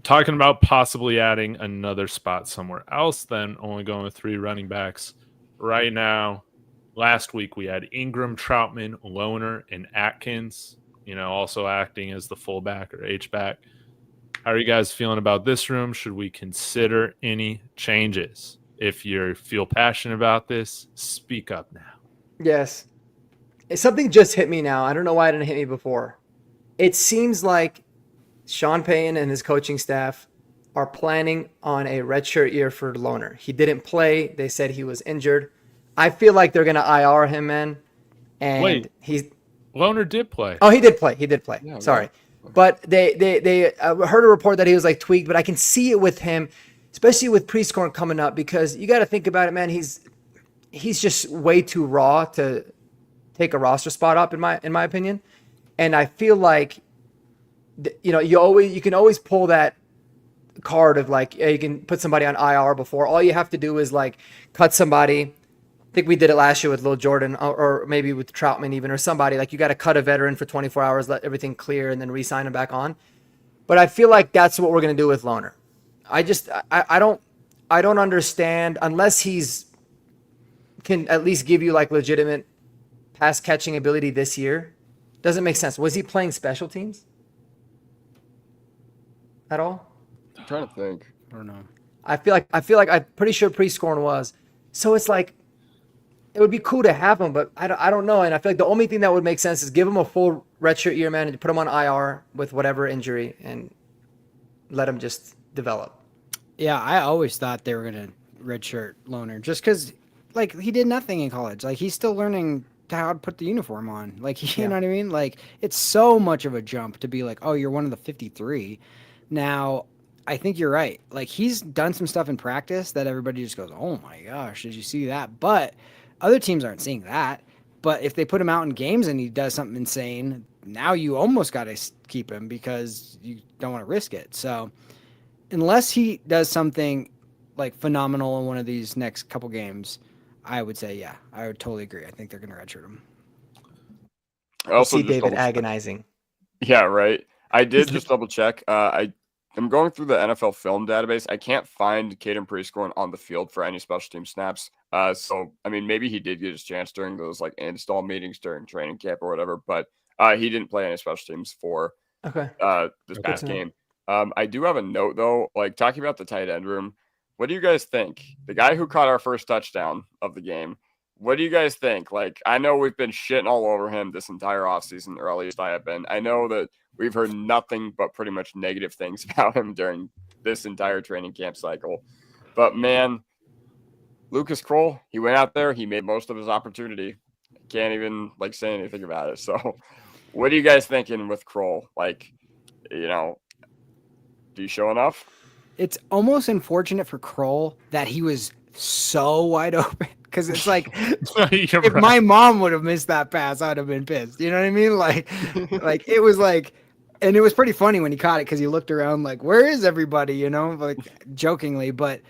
Talking about possibly adding another spot somewhere else, then only going with 3 running backs. Right now, last week we had Ingram, Troutman, Loner, and Atkins, also acting as the fullback or H-back. How are you guys feeling about this room? Should we consider any changes? If you feel passionate about this, speak up now. Yes. Something just hit me now. I don't know why it didn't hit me before. It seems like Sean Payton and his coaching staff are planning on a redshirt year for Loner. He didn't play. They said he was injured. I feel like they're going to IR him, man. And Wait. he's Loner did play. Oh, he did play. He did play. Yeah, Sorry. right. But they heard a report that he was like tweaked, but I can see it with him, especially with Prescorn coming up, because you got to think about it, man. He's just way too raw to take a roster spot up in my opinion. And I feel like you can always pull that card of like, yeah, you can put somebody on IR before. All you have to do is like cut somebody. I think we did it last year with Lil Jordan or maybe with Troutman even, or somebody. Like, you got to cut a veteran for 24 hours, let everything clear, and then re-sign him back on. But I feel like that's what we're going to do with Loner. I don't understand, unless he's can at least give you like legitimate pass catching ability this year. Doesn't make sense. Was he playing special teams at all? I'm trying to think. I don't know. I feel like I'm pretty sure Prescorn was. So it's like, it would be cool to have him, but I don't know. And I feel like the only thing that would make sense is give him a full redshirt year, man, and put him on IR with whatever injury and let him just develop. Yeah, I always thought they were gonna redshirt Loner just because, like, he did nothing in college. Like, he's still learning how to put the uniform on. Like, you Yeah. know what I mean? Like, it's so much of a jump to be like, oh, you're one of the 53. Now, I think you're right. Like, he's done some stuff in practice that everybody just goes, oh my gosh, did you see that? But other teams aren't seeing that. But if they put him out in games and he does something insane, now you almost got to keep him because you don't want to risk it. So, unless he does something like phenomenal in one of these next couple games, I would say, yeah, I would totally agree. I think they're going to redshirt him. I also see just David double-checked. agonizing. Yeah, right. I did just double check. I'm going through the NFL film database. I can't find Caden Prieskorn on the field for any special team snaps. So I mean, maybe he did get his chance during those like install meetings during training camp or whatever, but he didn't play any special teams for Okay. this Good past to know. game. I do have a note though, like talking about the tight end room. What do you guys think? The guy who caught our first touchdown of the game. What do you guys think? Like, I know we've been shitting all over him this entire offseason, or at least I have been. I know that we've heard nothing but pretty much negative things about him during this entire training camp cycle. But man, Lucas Kroll, he went out there, he made most of his opportunity. Can't even like say anything about it. So, what are you guys thinking with Kroll? Like, you know, do you show enough? It's almost unfortunate for Kroll that he was so wide open because it's like You're if right. my mom would have missed that pass, I'd have been pissed. You know what I mean? Like it was like, and it was pretty funny when he caught it because he looked around like, where is everybody? You know, like jokingly, but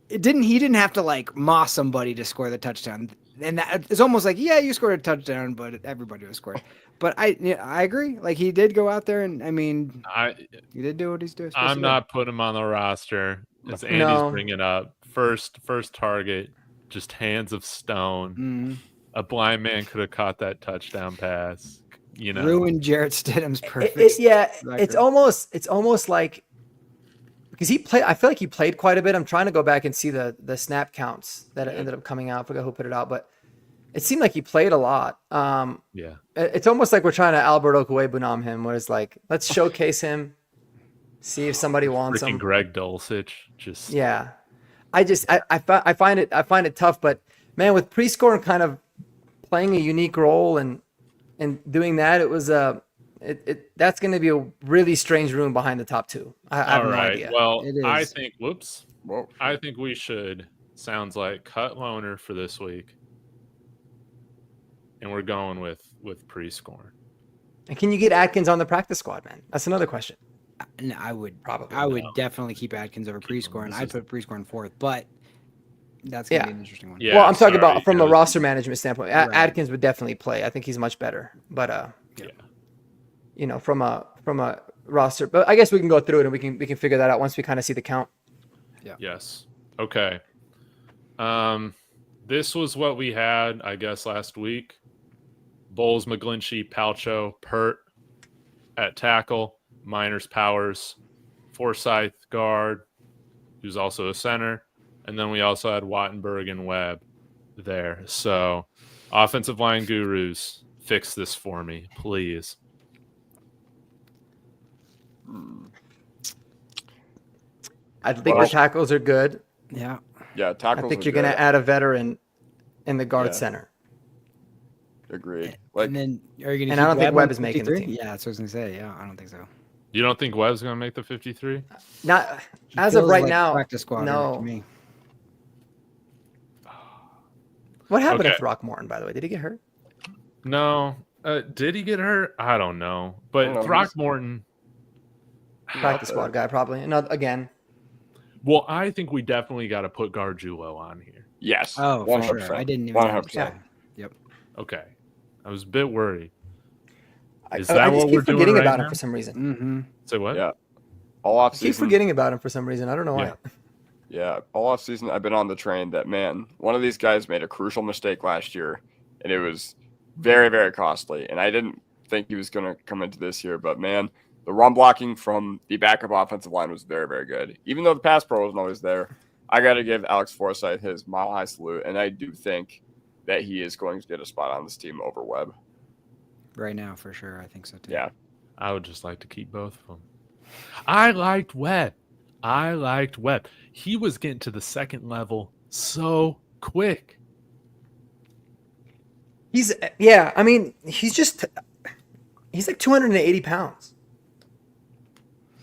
he didn't have to like moss somebody to score the touchdown. And that, it's almost like, yeah, you scored a touchdown, but everybody was scored. But I agree. Like he did go out there, and I mean, he did do what he's doing. I'm not putting him on the roster. As Andy's No. bringing up, first target, just hands of stone. Mm-hmm. A blind man could have caught that touchdown pass. You know, Ruined Jarrett Stidham's perfect. It's almost like because he played. I feel like he played quite a bit. I'm trying to go back and see the snap counts that ended up coming out. I forgot who put it out, but it seemed like he played a lot. yeah. It's almost like we're trying to Albert Okwuegbunam him, where it's like, let's showcase him, see if somebody wants Freaking him. Greg Dulcich, just Yeah, I find it tough, but man, with Prieskorn kind of playing a unique role and doing that, it was that's going to be a really strange room behind the top two. I have all no right. idea. Well, It is. I think. Whoops. Whoa. I think we should. Sounds like cut Loner for this week, and we're going with Prieskorn. And can you get Atkins on the practice squad, man? That's another question. No, I would Probably I would no. definitely keep Atkins over Prieskorn. This I'd is- put Prieskorn fourth, but that's gonna Yeah. be an interesting one. Yeah. Well, I'm talking sorry, about from yeah, a roster management standpoint. Right. Atkins would definitely play. I think he's much better. But Yeah. you know, from a roster. But I guess we can go through it and we can figure that out once we kind of see the count. Yes. Okay. This was what we had, I guess, last week. Bowles, McGlinchey, Palcho, Pert at tackle, Miners, Powers, Forsyth guard, who's also a center, and then we also had Wattenberg and Webb there. So, offensive line gurus, fix this for me, please. I think Well- the tackles are good. Yeah. Yeah, I tackles. think are you're going to good. add a veteran in the guard Yeah. center. Agreed. Like, And then are you gonna? And I don't think on Webb is making the 53? team. Yeah, that's what I was gonna say. Yeah, I don't think so. You don't think Webb's going to make the 53? Not He as of feels right like now. practice squad no. to me. What happened Okay. with Throckmorton, by the way? Did he get hurt? No. Did he get hurt? I don't know. But I don't know. Throckmorton, Practice squad guy, probably. No, again. well, I think we definitely got to put Gargiulo on here. yes. Oh, for 100%. sure. I didn't even. 100%. Yep. Okay. I was a bit worried. Is I that just what keep we're doing forgetting right about now? him for some reason. Mm-hmm. Say what? Yeah. All off I keep season. forgetting about him for some reason. I don't know why. Yeah. Yeah, all off season I've been on the train that man, one of these guys made a crucial mistake last year, and it was very, very costly. And I didn't think he was going to come into this year, but man, the run blocking from the backup offensive line was very, very good. Even though the pass pro wasn't always there, I got to give Alex Forsythe his mile high salute, and I do think that he is going to get a spot on this team over Webb. Right now, for sure. I think so too. Yeah. I would just like to keep both of them. I liked Webb. I liked Webb. He was getting to the second level so quick. I mean, he's like 280 pounds.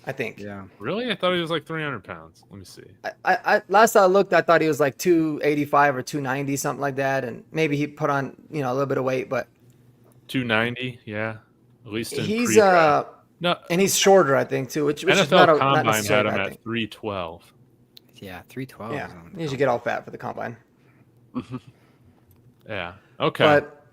I think. Yeah. Really? I thought he was like 300 pounds. Let me see. I last I looked, I thought he was like 285 or 290, something like that, and maybe he put on a little bit of weight, but 290, yeah. At least in he's pre-draft. No, and he's shorter, I think too, which is NFL not Combine necessarily had him bad at thing. 312. Yeah, 312. Yeah, he should get all fat for the combine. Yeah. Okay. But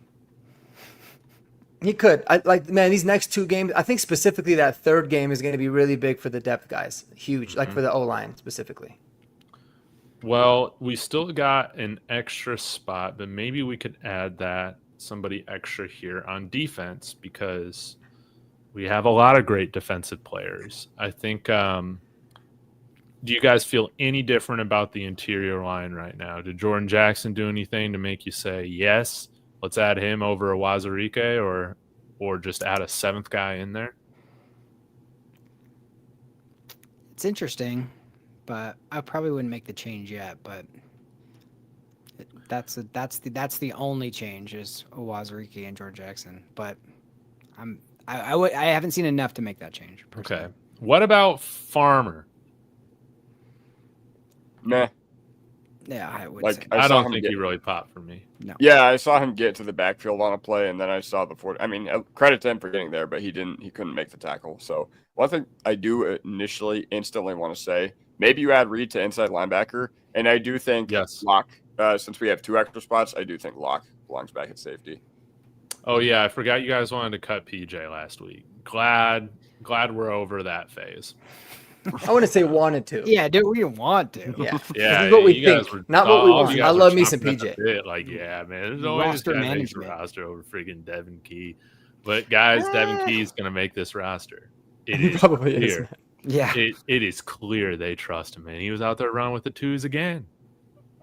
he could. These next two games, I think specifically that third game is going to be really big for the depth guys. Huge, like for the O-line specifically. Well, we still got an extra spot, but maybe we could add somebody extra here on defense because we have a lot of great defensive players. I think. Do you guys feel any different about the interior line right now? Did Jordan Jackson do anything to make you say yes? Let's add him over a Wazirike or just add a seventh guy in there? It's interesting, but I probably wouldn't make the change yet. But that's the only change is Wazirike and George Jackson. But I haven't seen enough to make that change. Personally. Okay. What about Farmer? Meh. Yeah, I would. Like, say. I saw don't him think get- he really popped for me. No. Yeah, I saw him get to the backfield on a play, and then I saw the 40. I mean, credit to him for getting there, but he couldn't make the tackle. So one thing I do instantly want to say, maybe you add Reed to inside linebacker, and I do think Yes. Locke, since we have two extra spots, I do think Locke belongs back at safety. Oh yeah, I forgot you guys wanted to cut PJ last week. Glad we're over that phase. I wouldn't say wanted to. Yeah, dude, we didn't want to. Yeah. Yeah, This is what we you guys think, were- not what we all want. you I guys love were me some chomping at PJ. the bit, like, yeah, man, there's always Roster guy that makes the management. roster over freaking Devin Key. But guys, Devin Key is gonna make this roster. It He is probably is. clear. Yeah. It is clear they trust him, man. He was out there running with the twos again.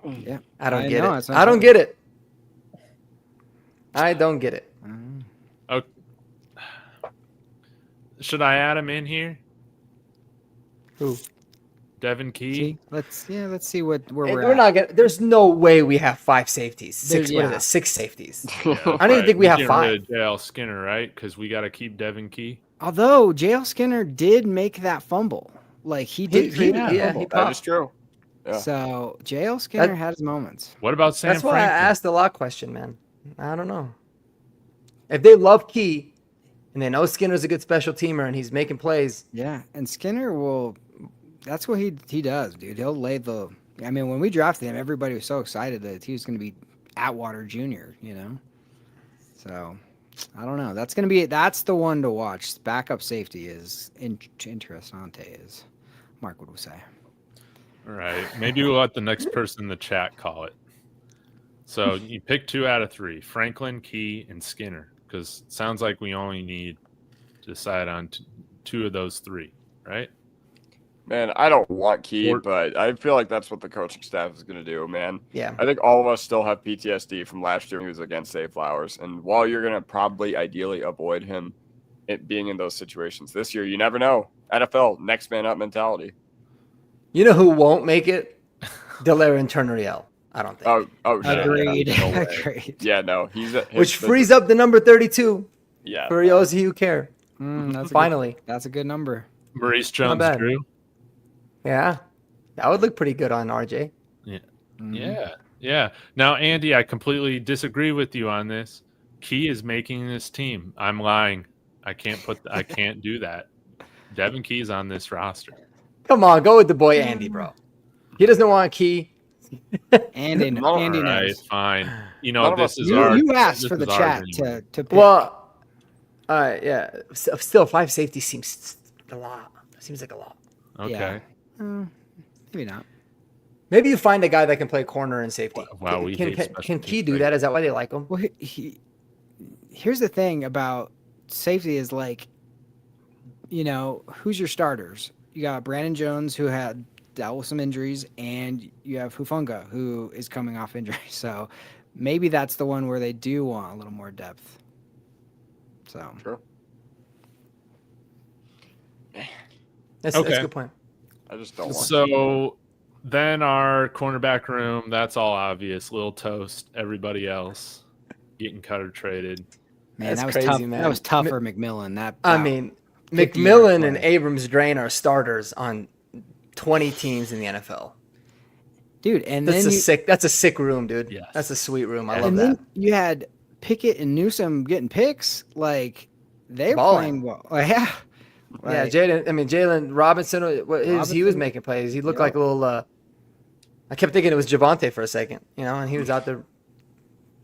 Yeah. I don't I get know, it. it's not I don't funny. get it. I don't get it. Should I add him in here? Who? Devin Key? See, let's see where we're We're at. not gonna. There's no way we have 5 safeties. There's- What is yeah. it? 6 safeties. Yeah, I don't even think we have getting 5. rid of JL Skinner, right? Because we got to keep Devin Key. Although JL Skinner did make that fumble, like he did He- create yeah, that he fumble. popped. That is true. Yeah. So JL Skinner That- had his moments. What about Sam That's why I Franklin? asked the lot question, man. I don't know. If they love Key and they know Skinner's a good special teamer and he's making plays, Yeah, and Skinner will. That's what he does, dude. He'll lay the. I mean, when we drafted him, everybody was so excited that he was going to be Atwater Jr. You know, so I don't know. That's the one to watch. Backup safety is interessante, as Mark would say. All right. Maybe we'll let the next person in the chat call it. So you pick 2 out of 3, Franklin, Key, and Skinner, because it sounds like we only need to decide on 2 of those 3, right? Man, I don't want Key, Or- but I feel like that's what the coaching staff is going to do, man. yeah. I think all of us still have PTSD from last year when he was against Zay Flowers. And while you're going to probably ideally avoid him being in those situations this year, you never know. NFL, next man up mentality. You know who won't make it? Delaire and Turneriel. I don't think. Oh, shit. Agreed. No way. Agreed. Yeah, no. Which frees up the number 32 Yeah. for those of you who care. That's Finally. that's a good number. Maurice Not bad. Jones-Drew. Yeah. That would look pretty good on RJ. Yeah. Now, Andy, I completely disagree with you on this. Key is making this team. I'm lying. I can't do that. Devin Key's on this roster. Come on, go with the boy Andy, bro. He doesn't want Key. Andy All Andy All right, knows. fine. You None know, of this us- is You, our. you asked this for the is chat ours anyway. Well, to pick. all right, yeah. Still, 5 safety seems a lot. Seems like a lot. Okay. Maybe not. Maybe you find a guy that can play corner and safety. Wow, we can, hate can, special can teams Key do players. that? Is that why they like him? Well, here's the thing about safety is like, you know, who's your starters? You got Brandon Jones, who had dealt with some injuries, and you have Hufanga, who is coming off injury. So maybe that's the one where they do want a little more depth. So Sure. That's Okay. a good point. I just don't want to. So then our cornerback room, that's all obvious. Little Toast, everybody else getting cut or traded. Man, That's that was crazy, tough. man. That was tough for McMillan. I mean, 50-yard McMillan and play. Abrams Drain are starters on 20 teams in the NFL. Dude, and That's then that's a sick room, dude. Yes. That's a sweet room. I And love and that. then you had Pickett and Newsom getting picks. Like they were Balling. playing well. Yeah. Yeah, Like, Jalen Robinson, he was Robinson. making plays. He looked Yep. like a little. I kept thinking it was Javante for a second, and he was out there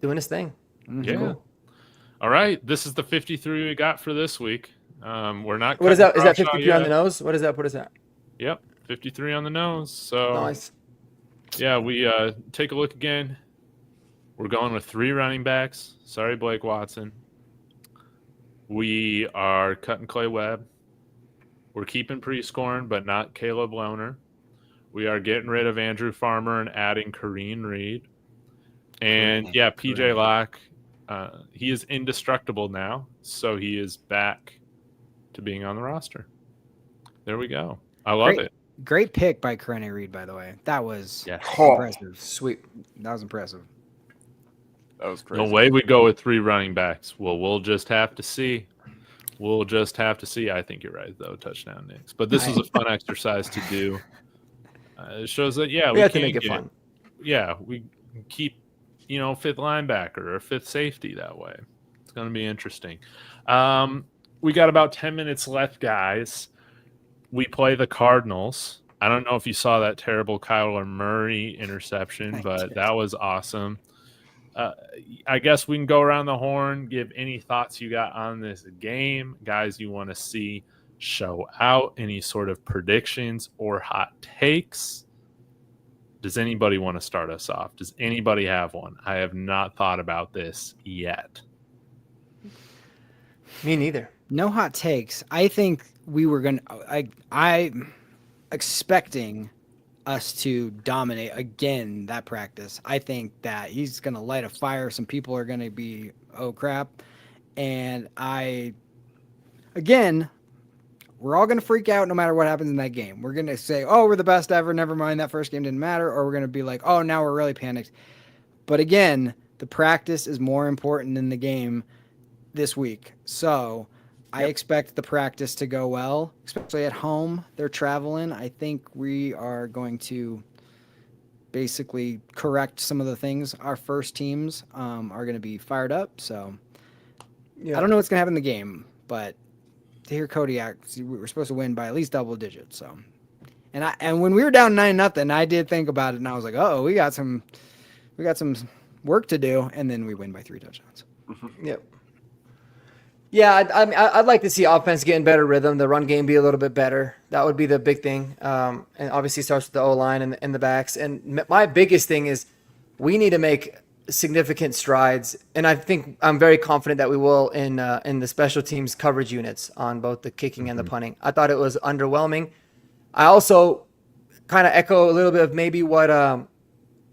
doing his thing. Yeah. Cool. All right. This is the 53 we got for this week. We're not. What is that? cutting Is that Crouch out 53 on the yet. nose? What does that put us at? Yep. 53 on the nose. So Nice. yeah, we take a look again. We're going with 3 running backs. Sorry, Blake Watson. We are cutting Clay Webb. We're keeping Prescorn, but not Caleb Lohner. We are getting rid of Andrew Farmer and adding Kareem Reed. And yeah, PJ Locke, he is indestructible now, so he is back to being on the roster. There we go. I love it. Great pick by Kareem Reed, by the way. That was Oh, impressive. Sweet. That was impressive. that was crazy. No way we go with 3 running backs. Well, we'll just have to see. We'll just have to see. I think you're right, though. Touchdown, Knicks. But this was a fun exercise to do. It shows that, yeah, We have to can make it get- fun. Yeah, we keep, 5th linebacker or 5th safety that way. It's going to be interesting. We got about 10 minutes left, guys. We play the Cardinals. I don't know if you saw that terrible Kyler Murray interception, but that was awesome. I guess we can go around the horn, give any thoughts you got on this game, guys you want to see show out, any sort of predictions or hot takes. Does anybody want to start us off? Does anybody have one? I have not thought about this yet. Me neither. No hot takes. I think we were going to I'm expecting us to dominate again that practice. I think that he's going to light a fire. Some people are going to be, oh crap. And we're all going to freak out no matter what happens in that game. We're going to say, oh, we're the best ever. Never mind. That first game didn't matter. Or we're going to be like, oh, now we're really panicked. But again, the practice is more important than the game this week. So I expect the practice to go well, especially at home. They're traveling. I think we are going to basically correct some of the things. Our first teams are going to be fired up. So I don't know what's going to happen in the game, but to hear Kodiak, we're supposed to win by at least double digits. So, and when we were down 9-0, I did think about it, and I was like, oh, we got some work to do, and then we win by 3 touchdowns. Yep. Yeah, I'd like to see offense get in better rhythm, the run game be a little bit better. That would be the big thing. And obviously it starts with the O-line and the backs. And my biggest thing is we need to make significant strides. And I think I'm very confident that we will in the special teams coverage units on both the kicking and the punting. I thought it was underwhelming. I also kind of echo a little bit of maybe what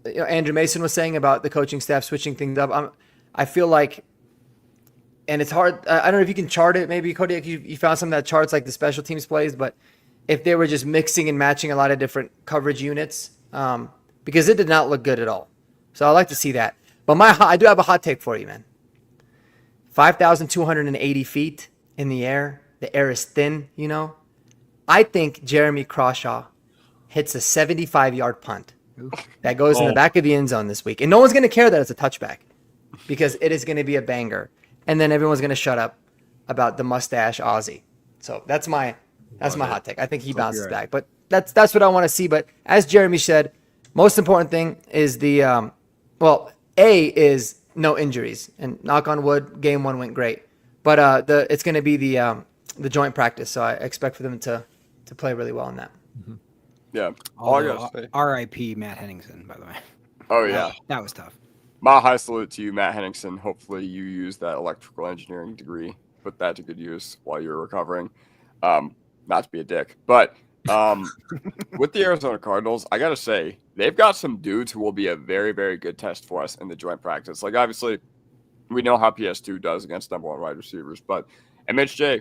Andrew Mason was saying about the coaching staff switching things up. I feel like, and it's hard. I don't know if you can chart it. Maybe Kodiak, you found something that charts like the special teams plays, but if they were just mixing and matching a lot of different coverage units, because it did not look good at all. So I like to see that. But I do have a hot take for you, man. 5,280 feet in the air. The air is thin, I think Jeremy Crawshaw hits a 75-yard punt that goes in the back of the end zone this week. And no one's going to care that it's a touchback because it is going to be a banger. And then everyone's going to shut up about the mustache Aussie. So that's my hot take. I think he bounces back. But that's what I want to see. But as Jeremy said, most important thing is is no injuries. And knock on wood, game 1 went great. But it's going to be the joint practice. So I expect for them to play really well in that. Mm-hmm. Yeah. All I gotta say. R.I.P. Matt Henningsen, by the way. Oh, yeah. That was tough. My high salute to you, Matt Henningsen. Hopefully you use that electrical engineering degree, put that to good use while you're recovering. Not to be a dick, but with the Arizona Cardinals, I got to say, they've got some dudes who will be a very, very good test for us in the joint practice. Like, obviously, we know how PS2 does against number 1 wide receivers, but MHJ,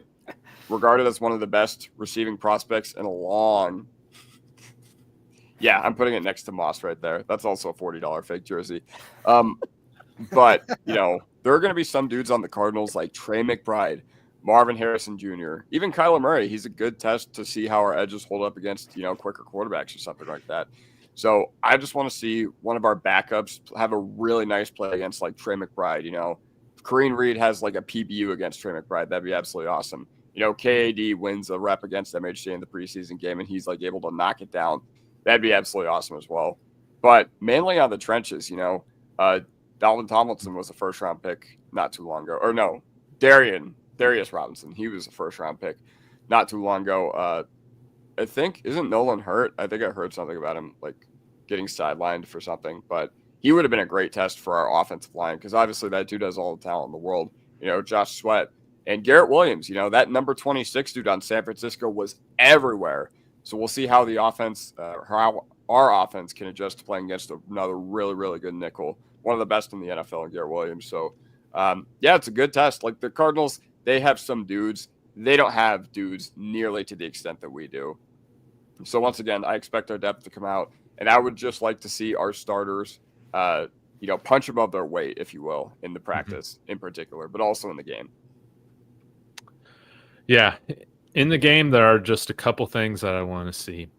regarded as one of the best receiving prospects in a long Yeah, I'm putting it next to Moss right there. That's also a $40 fake jersey. But, there are going to be some dudes on the Cardinals like Trey McBride, Marvin Harrison Jr., even Kyler Murray. He's a good test to see how our edges hold up against, quicker quarterbacks or something like that. So I just want to see one of our backups have a really nice play against like Trey McBride. If Kareem Reed has like a PBU against Trey McBride, that'd be absolutely awesome. KAD wins a rep against MHC in the preseason game and he's like able to knock it down. That'd be absolutely awesome as well. But mainly on the trenches, Dalvin Tomlinson was a first-round pick not too long ago. Or no, Darius Robinson. He was a first-round pick not too long ago. I think, isn't Nolan hurt? I think I heard something about him, like, getting sidelined for something. But he would have been a great test for our offensive line because obviously that dude has all the talent in the world. Josh Sweat. And Garrett Williams, that number 26 dude on San Francisco was everywhere. So we'll see how the offense, how our offense can adjust to playing against another really, really good nickel. One of the best in the NFL in Garrett Williams. So, it's a good test. Like the Cardinals, they have some dudes. They don't have dudes nearly to the extent that we do. So once again, I expect our depth to come out. And I would just like to see our starters, punch above their weight, if you will, in the practice in particular, but also in the game. Yeah. In the game, there are just a couple things that I want to see.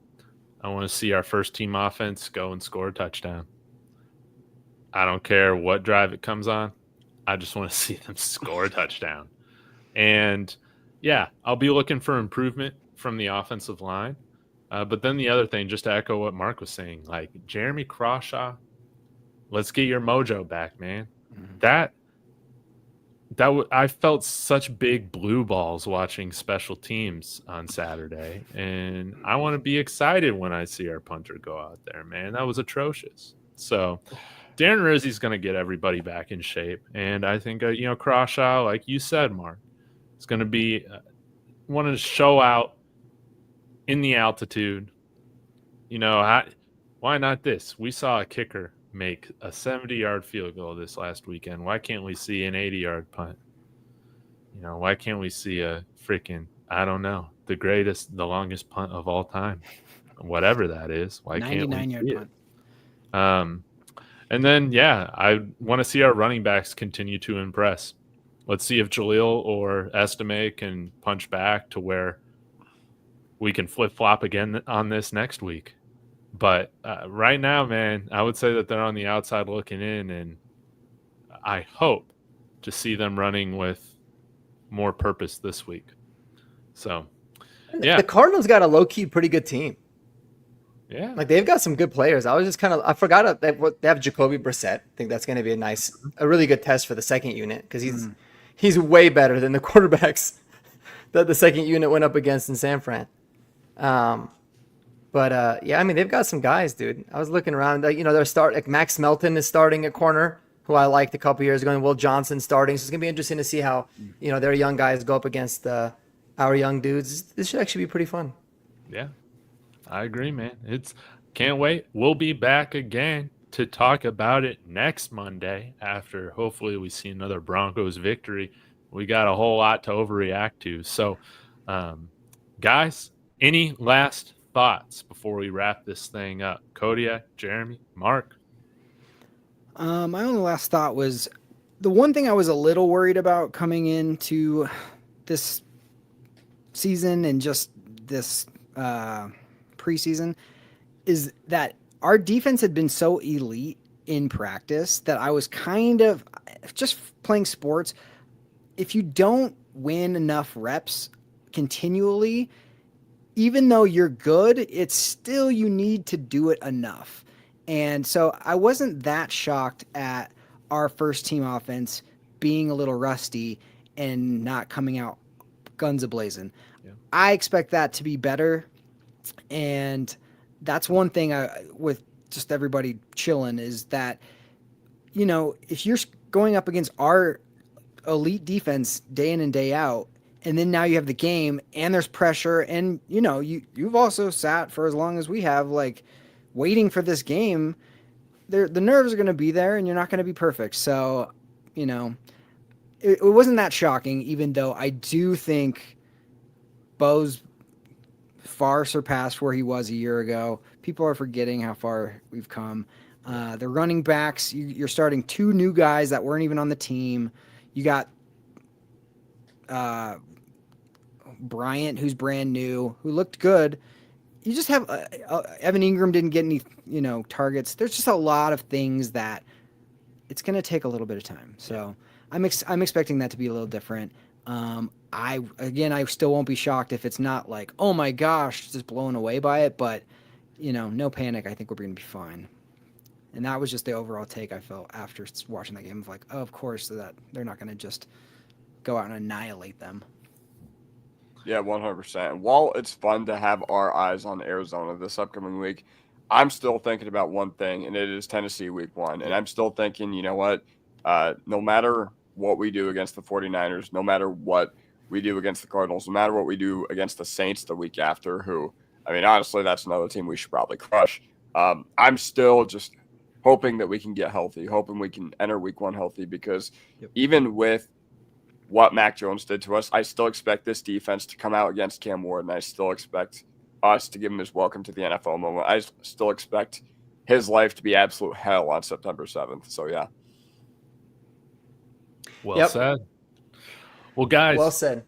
I want to see our first team offense go and score a touchdown. I don't care what drive it comes on. I just want to see them score a touchdown. And, I'll be looking for improvement from the offensive line. But then the other thing, just to echo what Mark was saying, like Jeremy Crawshaw, let's get your mojo back, man. Mm-hmm. I felt such big blue balls watching special teams on Saturday, and I want to be excited when I see our punter go out there, man. That was atrocious. So Darren Rizzi's going to get everybody back in shape, and I think, Crawshaw, like you said, Mark, is going to be wanting to show out in the altitude. Why not this? We saw a kicker make a 70-yard field goal this last weekend. Why can't we see an 80-yard punt? Why can't we see a freaking, I don't know, the longest punt of all time, whatever that is? Why can't we see 99-yard punt? And then, I want to see our running backs continue to impress. Let's see if Jaleel or Estime can punch back to where we can flip-flop again on this next week. But right now, man, I would say that they're on the outside looking in, and I hope to see them running with more purpose this week. So, The Cardinals got a low-key pretty good team. Yeah. Like, they've got some good players. I forgot they have Jacoby Brissett. I think that's going to be a really good test for the second unit because he's way better than the quarterbacks that the second unit went up against in San Fran. But they've got some guys, dude. I was looking around. They're Max Melton is starting at corner, who I liked a couple years ago, and Will Johnson starting. So it's gonna be interesting to see how their young guys go up against our young dudes. This should actually be pretty fun. Yeah, I agree, man. Can't wait. We'll be back again to talk about it next Monday after hopefully we see another Broncos victory. We got a whole lot to overreact to. So, guys, any last thoughts before we wrap this thing up? Kodiak, Jeremy, Mark? My only last thought was the one thing I was a little worried about coming into this season and just this preseason is that our defense had been so elite in practice that I was kind of just playing sports. If you don't win enough reps continually, even though you're good, it's still you need to do it enough. And so I wasn't that shocked at our first team offense being a little rusty and not coming out guns a-blazing. Yeah. I expect that to be better. And that's one thing with just everybody chilling is that, if you're going up against our elite defense day in and day out, and then now you have the game and there's pressure and, you've also sat for as long as we have, like, waiting for this game. The nerves are going to be there and you're not going to be perfect. So, it wasn't that shocking, even though I do think Bo's far surpassed where he was a year ago. People are forgetting how far we've come. The running backs, you're starting 2 new guys that weren't even on the team. You got Bryant, who's brand new, who looked good. You just have Evan Ingram didn't get any, targets. There's just a lot of things that it's going to take a little bit of time. So I'm expecting that to be a little different. I still won't be shocked if it's not like, oh my gosh, just blown away by it. But no panic. I think we're going to be fine. And that was just the overall take I felt after watching that game of like, oh, of course that they're not going to just go out and annihilate them. Yeah, 100%. While it's fun to have our eyes on Arizona this upcoming week, I'm still thinking about one thing, and it is Tennessee week 1. And I'm still thinking, you know what? No matter what we do against the 49ers, no matter what we do against the Cardinals, no matter what we do against the Saints the week after, honestly, that's another team we should probably crush. I'm still just hoping that we can get healthy, hoping we can enter week 1 healthy, because even with what Mac Jones did to us, I still expect this defense to come out against Cam Ward, and I still expect us to give him his welcome to the NFL moment. I still expect his life to be absolute hell on September 7th. So, yeah. Well said. Well, guys. Well said.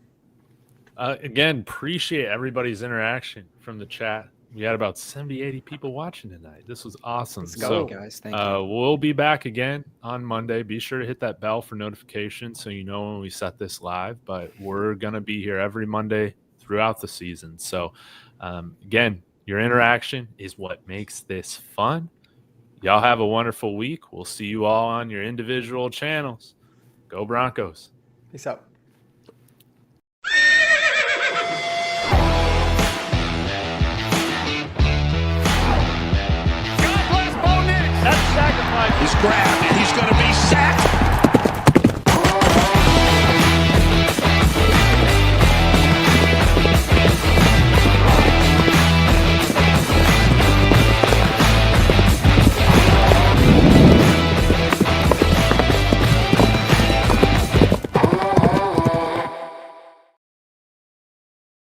Again, appreciate everybody's interaction from the chat. We had about 70, 80 people watching tonight. This was awesome. Let's go, guys. Thank you. We'll be back again on Monday. Be sure to hit that bell for notifications so you know when we set this live. But we're going to be here every Monday throughout the season. So, again, your interaction is what makes this fun. Y'all have a wonderful week. We'll see you all on your individual channels. Go Broncos. Peace out.